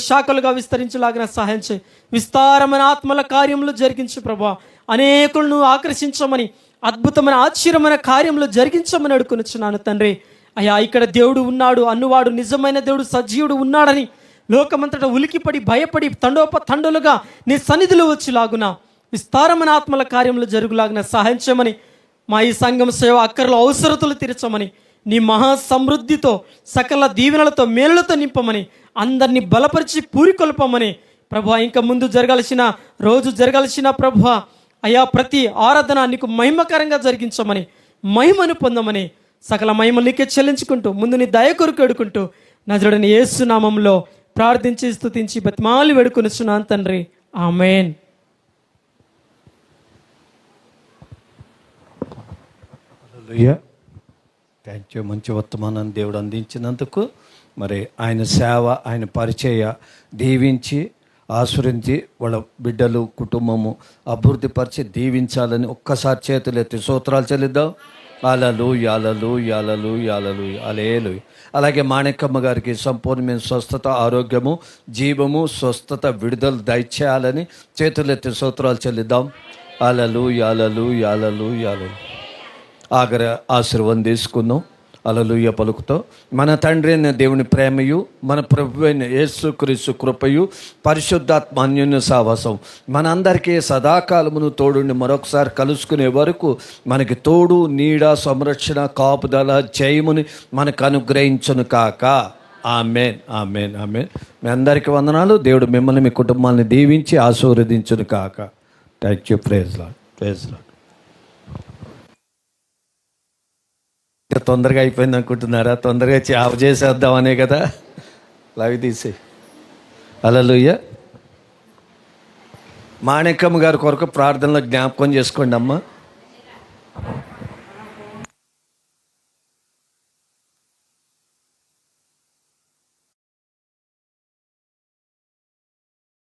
శాఖలుగా విస్తరించలాగిన సహాయం చేయి. విస్తారమైన ఆత్మల కార్యములు జరిగించు ప్రభువా. అనేకులను ఆకర్షించమని, అద్భుతమైన ఆశ్చర్యమైన కార్యములు జరిగించమని అడుగునిచ్చున్నాను తండ్రి. అయ్యా, ఇక్కడ దేవుడు ఉన్నాడు అన్నువాడు, నిజమైన దేవుడు సజీవుడు ఉన్నాడని లోకమంతటా ఉలికిపడి భయపడి తండోపతండలుగా నీ సన్నిధిలో వచ్చేలాగున విస్తారమైన ఆత్మల కార్యములు జరుగులాగిన సహాయం చేయమని, మా ఈ సంఘం సేవ అక్కర్లో అవసరతలు తీర్చమని, నీ మహా సమృద్ధితో సకల దీవెనలతో మేలులతో నింపమని, అందరినీ బలపరిచి పూరికొల్పమని ప్రభువా. ఇంకా ముందు రోజు జరగాల్సిన ప్రభువా అయ్యా, ప్రతి ఆరాధన నీకు మహిమకరంగా జరిగించమని, మహిమను పొందమని, సకల మహిమలు నీకే చెల్లించుకుంటూ ముందు నీ దయ కొరకు వేడుకుంటూ నజరుడైన యేసు నామములో ప్రార్థించి స్తుతించి బతిమాలి వేడుకొనిచున్నాను తండ్రి. ఆమేన్. Thank you. మంచి వర్తమానాన్ని దేవుడు అందించినందుకు. మరి ఆయన సేవ, ఆయన పరిచయ దీవించి ఆశ్రయించి వాళ్ళ బిడ్డలు, కుటుంబము అభివృద్ధిపరిచి దీవించాలని ఒక్కసారి చేతులు ఎత్తి స్తోత్రాలు చెల్లిద్దాం. హల్లెలూయా, హల్లెలూయా, హల్లెలూయా, హల్లెలూయా, హల్లెలూయా. అలాగే మాణికమ్మ గారికి సంపూర్ణమైన స్వస్థత, ఆరోగ్యము, జీవము, స్వస్థత, విడుదల దయచేయాలని చేతులెత్తి స్తోత్రాలు చెల్లిద్దాం. హల్లెలూయా, హల్లెలూయా, హల్లెలూయా, హల్లెలూయా. ఆఖరి ఆశీర్వాదం తీసుకుందాం హల్లెలూయా పలుకుతో. మన తండ్రి అయిన దేవుని ప్రేమయు, మన ప్రభు అయిన యేసుక్రీస్తు కృపయు, పరిశుద్ధాత్మ అన్యోన్య సహవాసం మనందరికీ సదాకాలమును తోడుండి మరొకసారి కలుసుకునే వరకు మనకి తోడు, నీడ, సంరక్షణ, కాపుదల, జయముని మనకు అనుగ్రహించును కాక. ఆమేన్, ఆమేన్, ఆమేన్. మీ అందరికీ వందనాలు. దేవుడు మిమ్మల్ని, మీ కుటుంబాన్ని దీవించి ఆశీర్వదించును కాక. Thank you. Praise Lord, praise Lord. తొందరగా అయిపోయింది అనుకుంటున్నారా? తొందరగా ఆఫ్ చేసేద్దామనే కదా. లవి తీసి హల్లెలూయా. మాణికమ్మ గారి కొరకు ప్రార్థనలో జ్ఞాపకం చేసుకోండి అమ్మ.